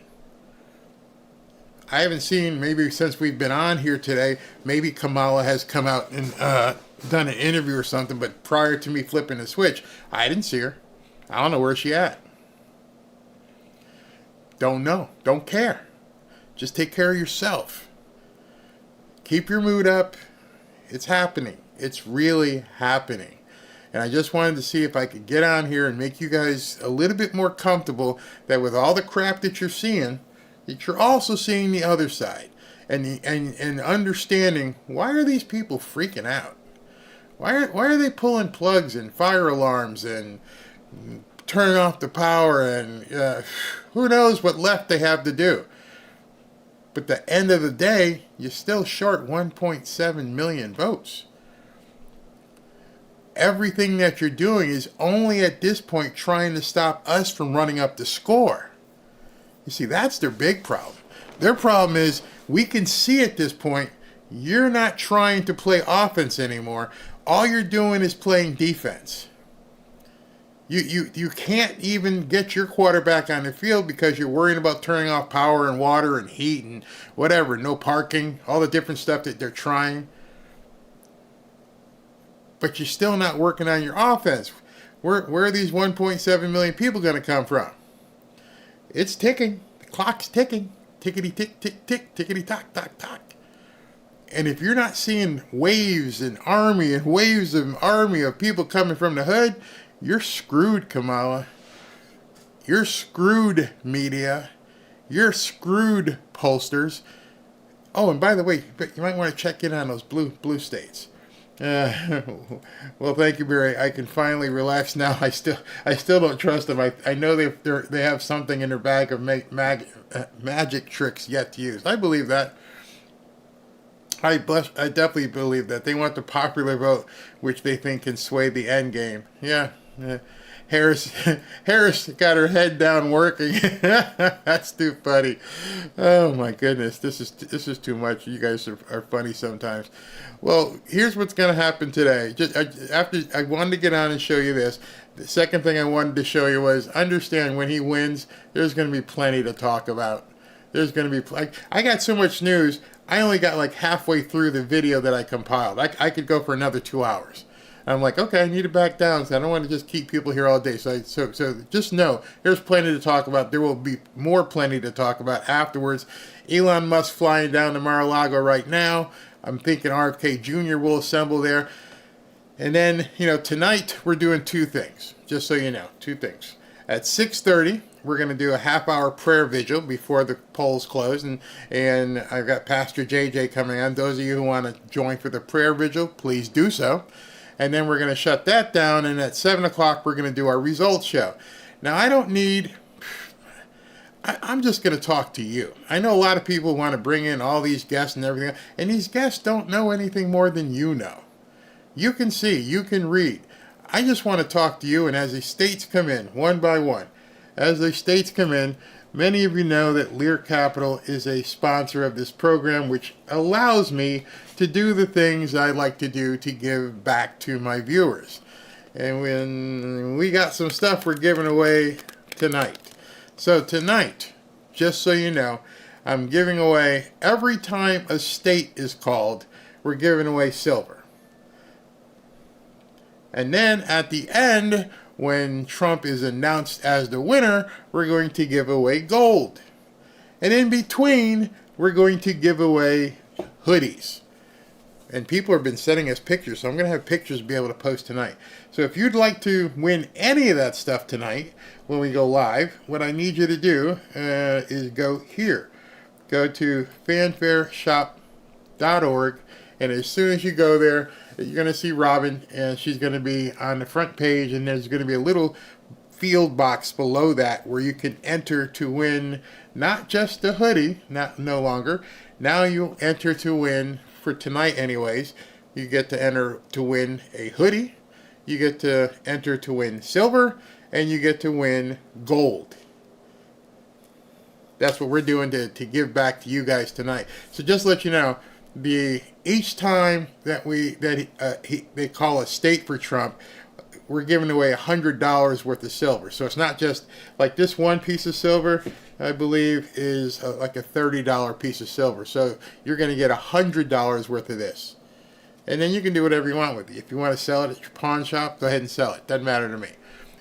I haven't seen, maybe since we've been on here today, maybe Kamala has come out and done an interview or something, but prior to me flipping the switch, I didn't see her. I don't know where she at. Don't know. Don't care. Just take care of yourself. Keep your mood up. It's happening. It's really happening. And I just wanted to see if I could get on here and make you guys a little bit more comfortable that with all the crap that you're seeing, that you're also seeing the other side. And understanding, why are these people freaking out? Why are they pulling plugs and fire alarms and turning off the power and who knows what left they have to do? But at the end of the day, you're still short 1.7 million votes. Everything that you're doing is only at this point trying to stop us from running up the score. You see, that's their big problem. Their problem is we can see at this point you're not trying to play offense anymore. All you're doing is playing defense. You can't even get your quarterback on the field because you're worrying about turning off power and water and heat and whatever, no parking, all the different stuff that they're trying. But you're still not working on your offense. Where are these 1.7 million people going to come from? It's ticking. The clock's ticking. Tickety tick tick tick, tickety tock tock tock. And if you're not seeing waves and waves of army of people coming from the hood, you're screwed, Kamala. You're screwed, media. You're screwed, pollsters. Oh, and by the way, you might want to check in on those blue states. Uh, well, thank you, Barry. I can finally relax now. I still don't trust them. I know they have something in their bag of magic tricks yet to use. I believe that. I definitely believe that they want the popular vote, which they think can sway the end game. Yeah. Harris got her head down working. That's too funny. Oh my goodness, this is too much. You guys are funny sometimes. Well, here's what's going to happen today. After I wanted to get on and show you this. The second thing I wanted to show you was understand when he wins, there's going to be plenty to talk about. There's going to be I got so much news. I only got like halfway through the video that I compiled. I could go for another 2 hours. I'm like, okay, I need to back down, so I don't want to just keep people here all day. So just know, there's plenty to talk about. There will be plenty to talk about afterwards. Elon Musk flying down to Mar-a-Lago right now. I'm thinking RFK Jr. will assemble there. And then, tonight we're doing two things, just so you know, two things. At 6:30, we're going to do a half-hour prayer vigil before the polls close, and I've got Pastor JJ coming on. Those of you who want to join for the prayer vigil, please do so. And then we're going to shut that down, and at 7 o'clock, we're going to do our results show. Now, I'm just going to talk to you. I know a lot of people want to bring in all these guests and everything, and these guests don't know anything more than you know. You can see, you can read. I just want to talk to you, and as the states come in, one by one, as the states come in, many of you know that Lear Capital is a sponsor of this program, which allows me to do the things I like to do to give back to my viewers. And when we got some stuff we're giving away tonight. So tonight, just so you know, I'm giving away, every time a state is called, we're giving away silver. And then at the end, when Trump is announced as the winner, we're going to give away gold. And in between, we're going to give away hoodies. And people have been sending us pictures, so I'm going to have pictures to be able to post tonight. So if you'd like to win any of that stuff tonight, when we go live, what I need you to do is go here. Go to fanfareshop.org, and as soon as you go there, you're going to see Robin, and she's going to be on the front page, and there's going to be a little field box below that where you can enter to win not just a hoodie, no longer. Now you'll enter to win, for tonight anyways, you get to enter to win a hoodie, you get to enter to win silver, and you get to win gold. That's what we're doing to give back to you guys tonight. So just to let you know, each time that they call a state for Trump, we're giving away $100 worth of silver. So it's not just like this one piece of silver, I believe, is like a $30 piece of silver. So you're going to get $100 worth of this. And then you can do whatever you want with it. If you want to sell it at your pawn shop, go ahead and sell it. Doesn't matter to me.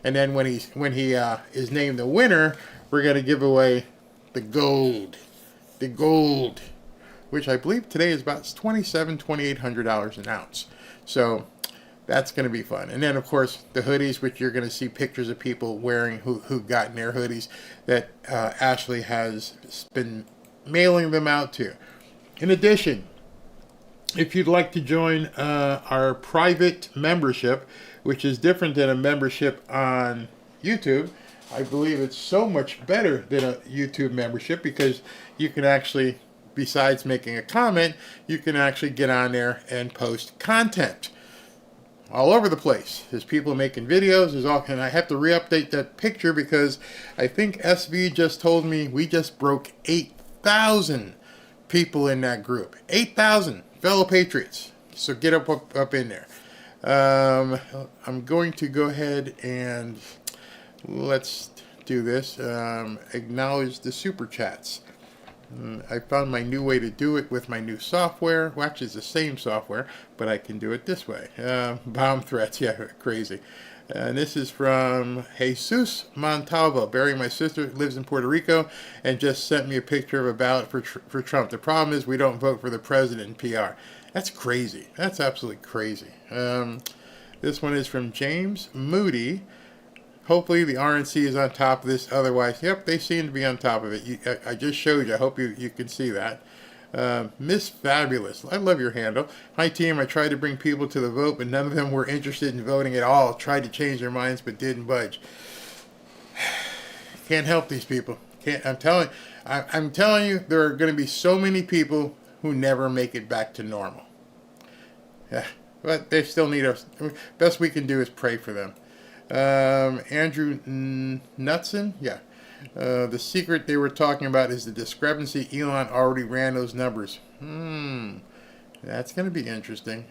And then when he is named the winner, we're going to give away the gold. The gold, which I believe today is about $2,800 an ounce. So that's going to be fun. And then, of course, the hoodies, which you're going to see pictures of people wearing who've gotten their hoodies that Ashley has been mailing them out to. In addition, if you'd like to join our private membership, which is different than a membership on YouTube, I believe it's so much better than a YouTube membership because you can actually, besides making a comment, you can actually get on there and post content all over the place. There's people making videos. And I have to re-update that picture because I think SV just told me we just broke 8,000 people in that group. 8,000 fellow patriots. So get up in there. I'm going to go ahead and let's do this. Acknowledge the super chats. I found my new way to do it with my new software. Well, actually, it's the same software, but I can do it this way. Bomb threats, yeah, crazy. And this is from Jesus Montalvo. Barry, my sister, lives in Puerto Rico and just sent me a picture of a ballot for Trump. The problem is we don't vote for the president in PR. That's crazy. That's absolutely crazy. This one is from James Moody. Hopefully the RNC is on top of this. Otherwise, yep, they seem to be on top of it. I just showed you. I hope you can see that. Miss Fabulous, I love your handle. Hi team, I tried to bring people to the vote, but none of them were interested in voting at all. Tried to change their minds, but didn't budge. Can't help these people. Can't. I'm telling you, there are going to be so many people who never make it back to normal. Yeah, but they still need us. Best we can do is pray for them. Andrew Knutson, yeah. The secret they were talking about is the discrepancy. Elon already ran those numbers. That's going to be interesting.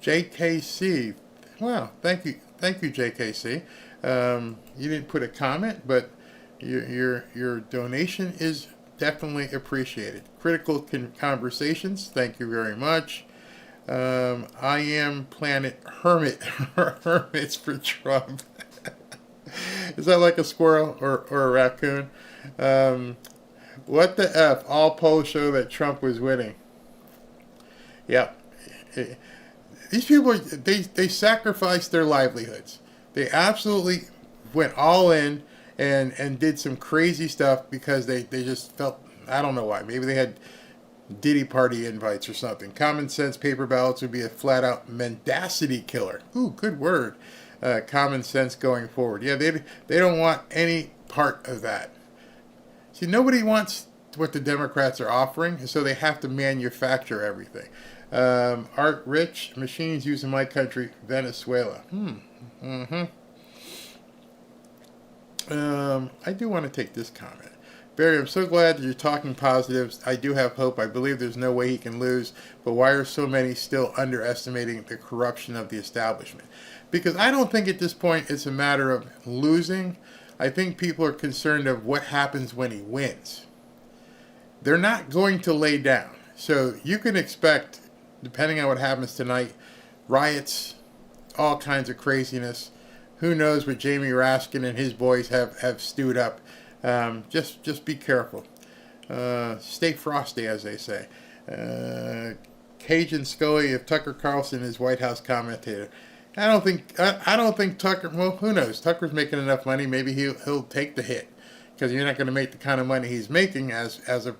JKC, wow, thank you, JKC. You didn't put a comment, but your donation is definitely appreciated. Critical conversations, thank you very much. I am Planet Hermit, hermits for Trump. Is that like a squirrel or a raccoon? What the F? All polls show that Trump was winning. Yeah. These people, they sacrificed their livelihoods. They absolutely went all in and did some crazy stuff because they just felt, I don't know why. Maybe they had Diddy party invites or something. Common sense paper ballots would be a flat-out mendacity killer. Ooh, good word. Common sense going forward. Yeah, they don't want any part of that. See, nobody wants what the Democrats are offering, so they have to manufacture everything. Art Rich, machines used in my country, Venezuela. I do want to take this comment. Barry, I'm so glad that you're talking positives. I do have hope. I believe there's no way he can lose. But why are so many still underestimating the corruption of the establishment? Because I don't think at this point it's a matter of losing. I think people are concerned of what happens when he wins. They're not going to lay down. So you can expect, depending on what happens tonight, riots, all kinds of craziness. Who knows what Jamie Raskin and his boys have stewed up. Just be careful. Stay frosty, as they say. Cajun Scully, if Tucker Carlson is White House commentator, I don't think Tucker. Well, who knows? Tucker's making enough money. Maybe he'll take the hit because you're not going to make the kind of money he's making as a. It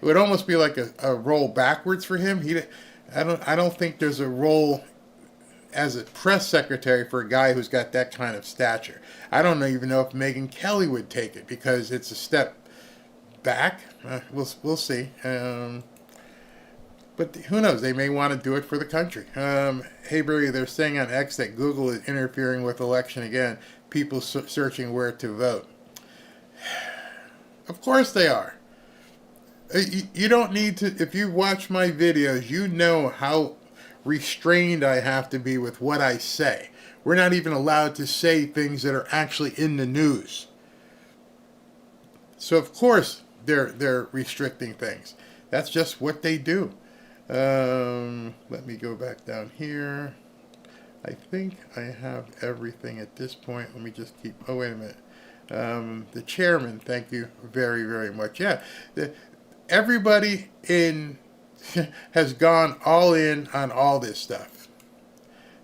would almost be like a roll backwards for him. I don't think there's a role as a press secretary for a guy who's got that kind of stature. I don't even know if Megyn Kelly would take it because it's a step back. We'll see. But who knows? They may want to do it for the country. Hey, Barry, they're saying on X that Google is interfering with election again. People searching where to vote. Of course they are. You don't need to. If you watch my videos, you know how restrained I have to be with what I say. We're not even allowed to say things that are actually in the news. So of course they're restricting things. That's just what they do. Let me go back down here. I think I have everything at this point. Let me just keep. Oh, wait a minute. The chairman, thank you very, very much. Yeah, everybody has gone all in on all this stuff.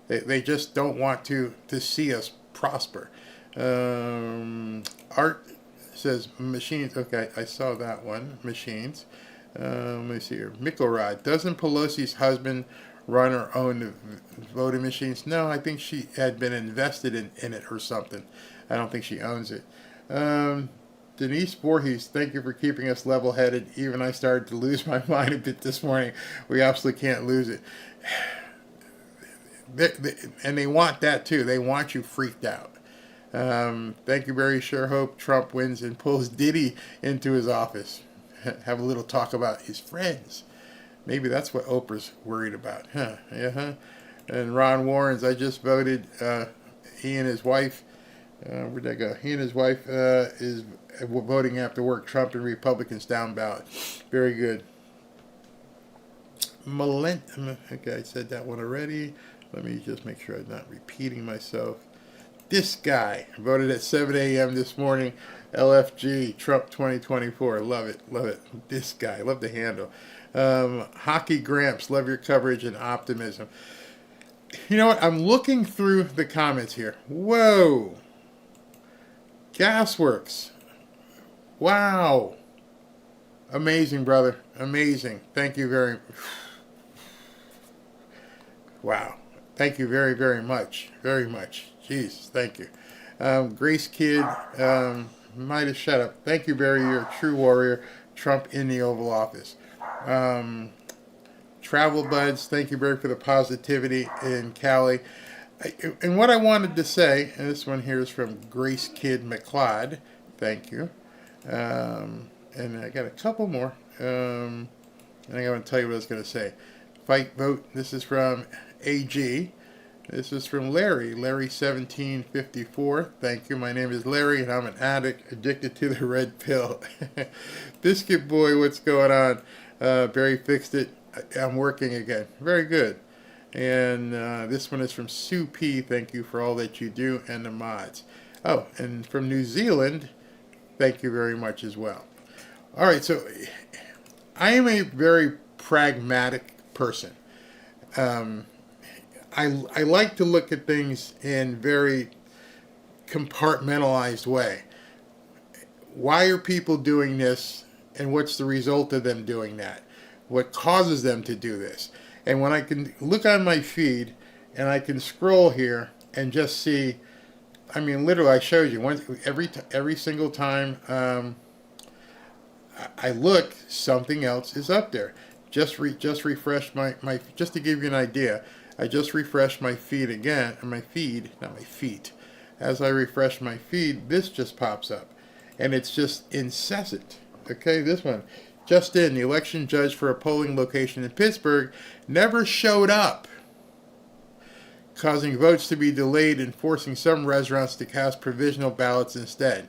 They just don't want to see us prosper. Art says machines. Okay, I saw that one. Machines. Let me see here. Mickelrod. Doesn't Pelosi's husband run her own voting machines? No, I think she had been invested in it or something. I don't think she owns it. Denise Voorhees, thank you for keeping us level-headed. Even I started to lose my mind a bit this morning. We absolutely can't lose it. And they want that too. They want you freaked out. Thank you, Barry. Sure hope Trump wins and pulls Diddy into his office. Have a little talk about his friends. Maybe that's what Oprah's worried about. And Ron Warren's, I just voted. He and his wife, where'd that go? He and his wife is voting after work. Trump and Republicans down ballot. Very good. Okay, I said that one already. Let me just make sure I'm not repeating myself. This guy voted at 7 a.m. this morning. LFG, Trump 2024. Love it. Love it. This guy. Love the handle. Hockey Gramps. Love your coverage and optimism. You know what? I'm looking through the comments here. Whoa. Gasworks. Wow. Amazing, brother. Amazing. Thank you very Wow. Thank you very, very much. Very much. Jeez, thank you. Grace Kid, might have shut up. Thank you, Barry. You're a true warrior. Trump in the Oval Office. Travel Buds, thank you, Barry, for the positivity in Cali. And what I wanted to say, and this one here is from Grace Kid McLeod. Thank you. And I got a couple more. And I'm going to tell you what I was going to say. Fight, vote. This is from AG. This is from Larry. Larry1754. Thank you. My name is Larry, and I'm an addict addicted to the red pill. Biscuit Boy, what's going on? Barry fixed it. I'm working again. Very good. And this one is from Sue P. Thank you for all that you do and the mods. Oh, and from New Zealand, thank you very much as well. All right, so I am a very pragmatic person. I like to look at things in very compartmentalized way. Why are people doing this, and what's the result of them doing that? What causes them to do this? And when I can look on my feed and I can scroll here and just see, I mean, literally, I showed you every single time I look, something else is up there. Just refresh my just to give you an idea. I just refreshed my feed again, or my feed, not my feet. As I refresh my feed, this just pops up, and it's just incessant. Okay, this one. Just in, the election judge for a polling location in Pittsburgh never showed up, causing votes to be delayed and forcing some restaurants to cast provisional ballots instead.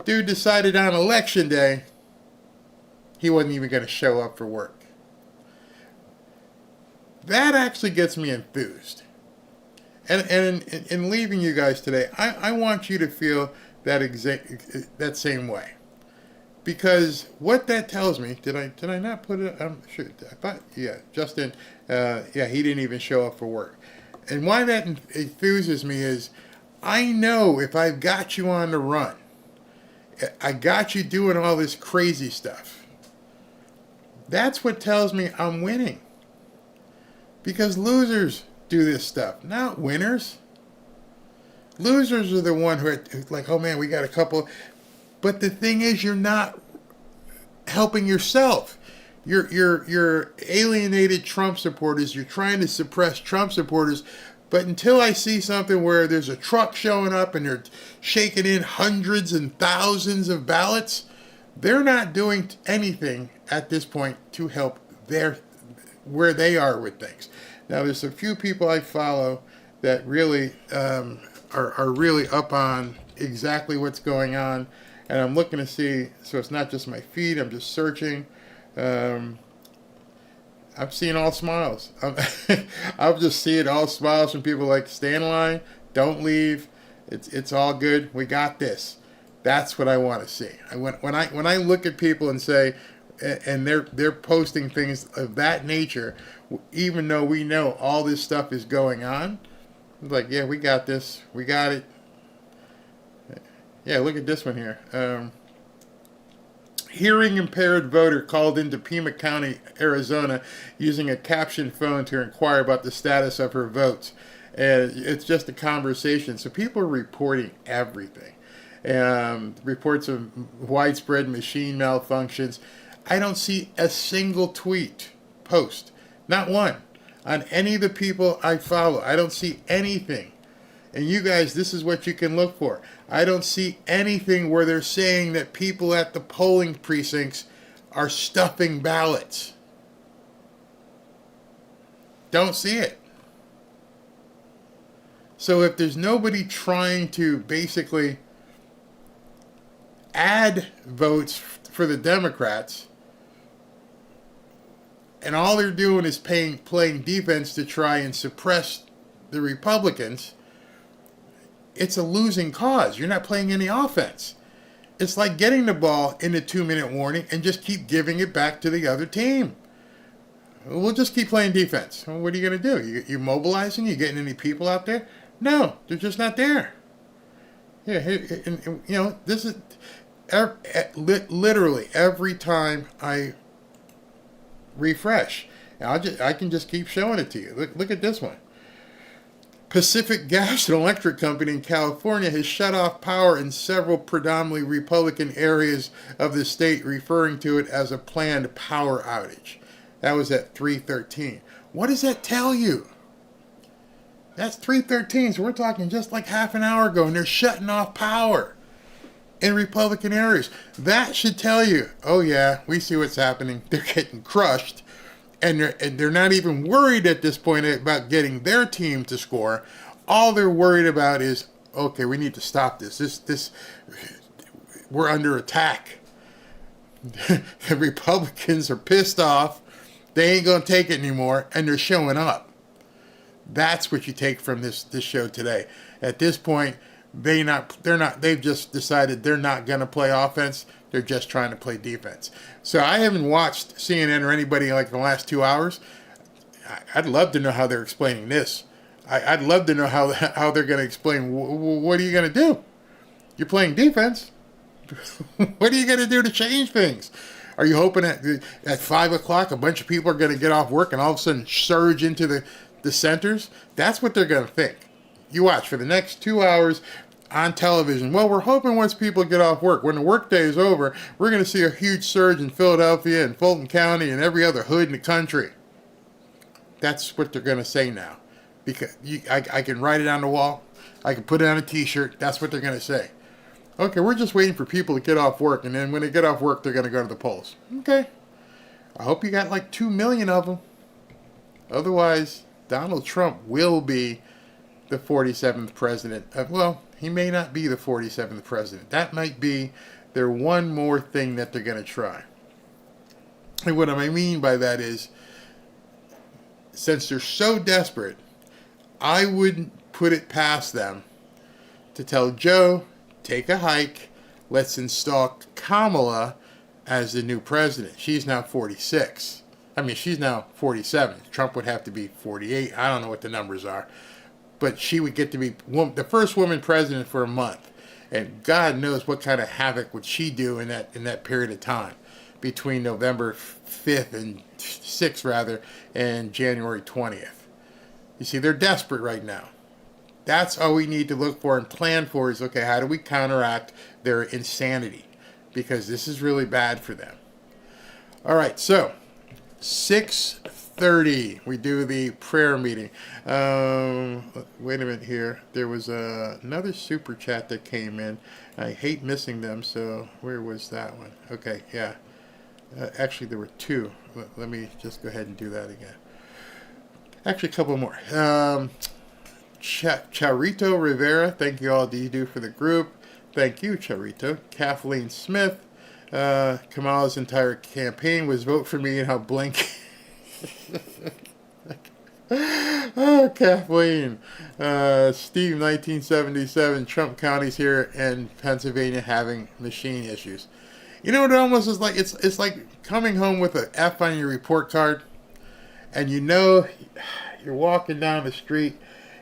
Dude decided on election day he wasn't even going to show up for work. That actually gets me enthused. And in leaving you guys today, I want you to feel that same way. Because what that tells me, did I not put it? I'm sure. I thought, yeah, Justin, he didn't even show up for work. And why that enthuses me is, I know if I've got you on the run, I got you doing all this crazy stuff. That's what tells me I'm winning. Because losers do this stuff, not winners. Losers are the one who are like, oh man, we got a couple. But the thing is, you're not helping yourself. You're alienated Trump supporters. You're trying to suppress Trump supporters. But until I see something where there's a truck showing up and they're shaking in hundreds and thousands of ballots, they're not doing anything at this point to help where they are with things. Now, there's a few people I follow that really are really up on exactly what's going on. And I'm looking to see, so it's not just my feed, I'm just searching. I'm seeing all smiles. I'm just seeing all smiles from people like, stay in line, don't leave, it's all good, we got this. That's what I want to see. When I look at people and say, and they're posting things of that nature, even though we know all this stuff is going on, it's like, yeah, we got this, we got it. Yeah, look at this one here. Hearing impaired voter called into Pima County, Arizona, using a caption phone to inquire about the status of her votes. And it's just a conversation. So people are reporting everything. Reports of widespread machine malfunctions. I don't see a single tweet, post, not one, on any of the people I follow. I don't see anything. And you guys, this is what you can look for. I don't see anything where they're saying that people at the polling precincts are stuffing ballots. Don't see it. So if there's nobody trying to basically add votes for the Democrats, and all they're doing is playing defense to try and suppress the Republicans, it's a losing cause. You're not playing any offense. It's like getting the ball in the 2-minute warning and just keep giving it back to the other team. We'll just keep playing defense. Well, what are you going to do? You mobilizing? You getting any people out there? No, they're just not there. Yeah, and, this is Literally every time I refresh. I can just keep showing it to you. Look at this one. Pacific Gas and Electric Company in California has shut off power in several predominantly Republican areas of the state, referring to it as a planned power outage. That was at 3:13. What does that tell you? That's 3:13, so we're talking just like half an hour ago, and they're shutting off power in Republican areas. That should tell you, oh yeah, we see what's happening. They're getting crushed. And they're not even worried at this point about getting their team to score. All they're worried about is, okay, we need to stop this. We're under attack. The Republicans are pissed off. They ain't gonna take it anymore, and they're showing up. That's what you take from this show today. At this point, they've just decided they're not gonna play offense. They're just trying to play defense. So I haven't watched CNN or anybody like the last 2 hours. I'd love to know how they're explaining this. I'd love to know how they're going to explain what are you going to do? You're playing defense. What are you going to do to change things? Are you hoping at 5 o'clock a bunch of people are going to get off work and all of a sudden surge into the centers? That's what they're going to think. You watch for the next 2 hours on television. Well, we're hoping once people get off work, when the workday is over, we're going to see a huge surge in Philadelphia and Fulton County and every other hood in the country. That's what they're going to say now. Because I can write it on the wall. I can put it on a t-shirt. That's what they're going to say. Okay, we're just waiting for people to get off work, and then when they get off work, they're going to go to the polls. Okay. I hope you got like 2 million of them. Otherwise, Donald Trump will be the 47th president. Well, he may not be the 47th president. That might be their one more thing that they're going to try. And what I mean by that is, since they're so desperate, I wouldn't put it past them to tell Joe, take a hike, let's install Kamala as the new president. She's now 46. I mean, she's now 47. Trump would have to be 48. I don't know what the numbers are. But she would get to be the first woman president for a month. And God knows what kind of havoc would she do in that period of time between November 5th and 6th, rather, and January 20th. You see, they're desperate right now. That's all we need to look for and plan for is, okay, how do we counteract their insanity? Because this is really bad for them. All right, so 6:30, we do the prayer meeting. Wait a minute here. There was another super chat that came in. I hate missing them, so where was that one? Okay, yeah. Actually, there were two. Let me just go ahead and do that again. Actually, a couple more. Charito Rivera, thank you all you do for the group. Thank you, Charito. Kathleen Smith, Kamala's entire campaign was vote for me and how blink. Oh, Kathleen. Steve, 1977, Trump counties here in Pennsylvania having machine issues. You know what it almost is like? It's like coming home with an F on your report card, and you know you're walking down the street,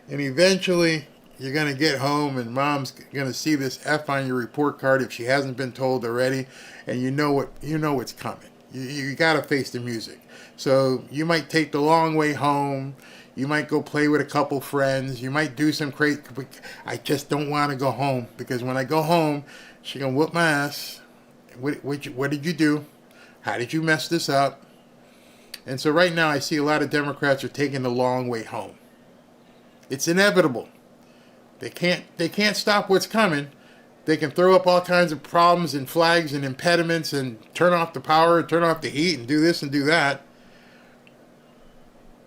and eventually you're going to get home, and mom's going to see this F on your report card if she hasn't been told already, and you know what's coming. You got to face the music. So you might take the long way home. You might go play with a couple friends. You might do some crazy. I just don't want to go home because when I go home, she's going to whoop my ass. What did you do? How did you mess this up? And so right now I see a lot of Democrats are taking the long way home. It's inevitable. They can't stop what's coming. They can throw up all kinds of problems and flags and impediments and turn off the power and turn off the heat and do this and do that.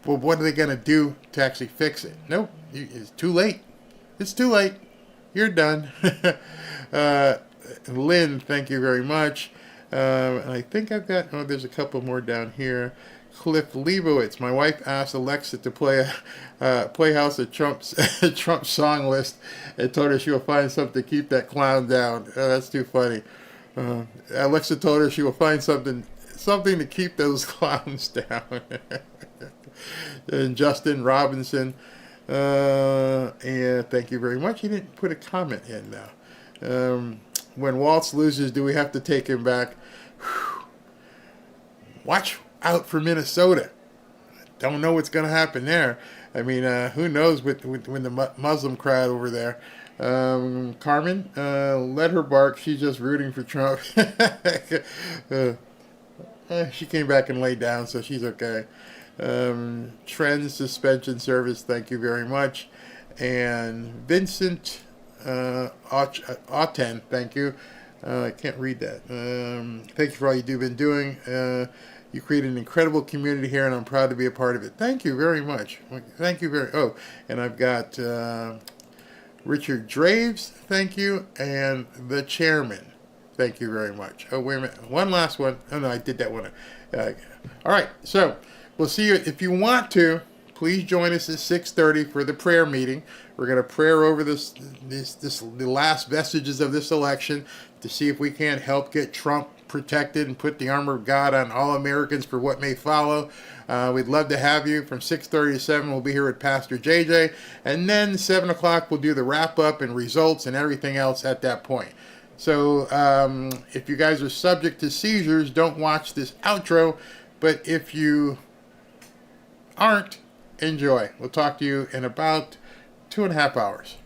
But what are they going to do to actually fix it? Nope. It's too late. It's too late. You're done. Lynn, thank you very much. And I think I've got, there's a couple more down here. Cliff Leibowitz. My wife asked Alexa to play Playhouse of Trump's Trump song list and told her she will find something to keep that clown down. That's too funny. Alexa told her she will find something to keep those clowns down. And Justin Robinson. And thank you very much. He didn't put a comment in now. when Waltz loses, do we have to take him back? Whew. Watch out for Minnesota. Don't know what's going to happen there. I mean, who knows with the Muslim crowd over there. Carmen, let her bark. She's just rooting for Trump. She came back and laid down, so she's okay. Trend Suspension Service, thank you very much. And Vincent Auten, thank you. I can't read that. Thank you for all you've been doing. You create an incredible community here, and I'm proud to be a part of it. Thank you very much. Thank you very. Oh, and I've got Richard Draves, thank you, and the chairman. Thank you very much. Oh, wait a minute. One last one. Oh, no, I did that one. All right, so we'll see you. If you want to, please join us at 6:30 for the prayer meeting. We're going to pray over the last vestiges of this election to see if we can't help get Trump protected and put the armor of God on all Americans for what may follow. We'd love to have you. From 6:30 to 7, we'll be here with Pastor JJ. And then 7 o'clock, we'll do the wrap-up and results and everything else at that point. So if you guys are subject to seizures, don't watch this outro. But if you aren't, enjoy. We'll talk to you in about 2.5 hours.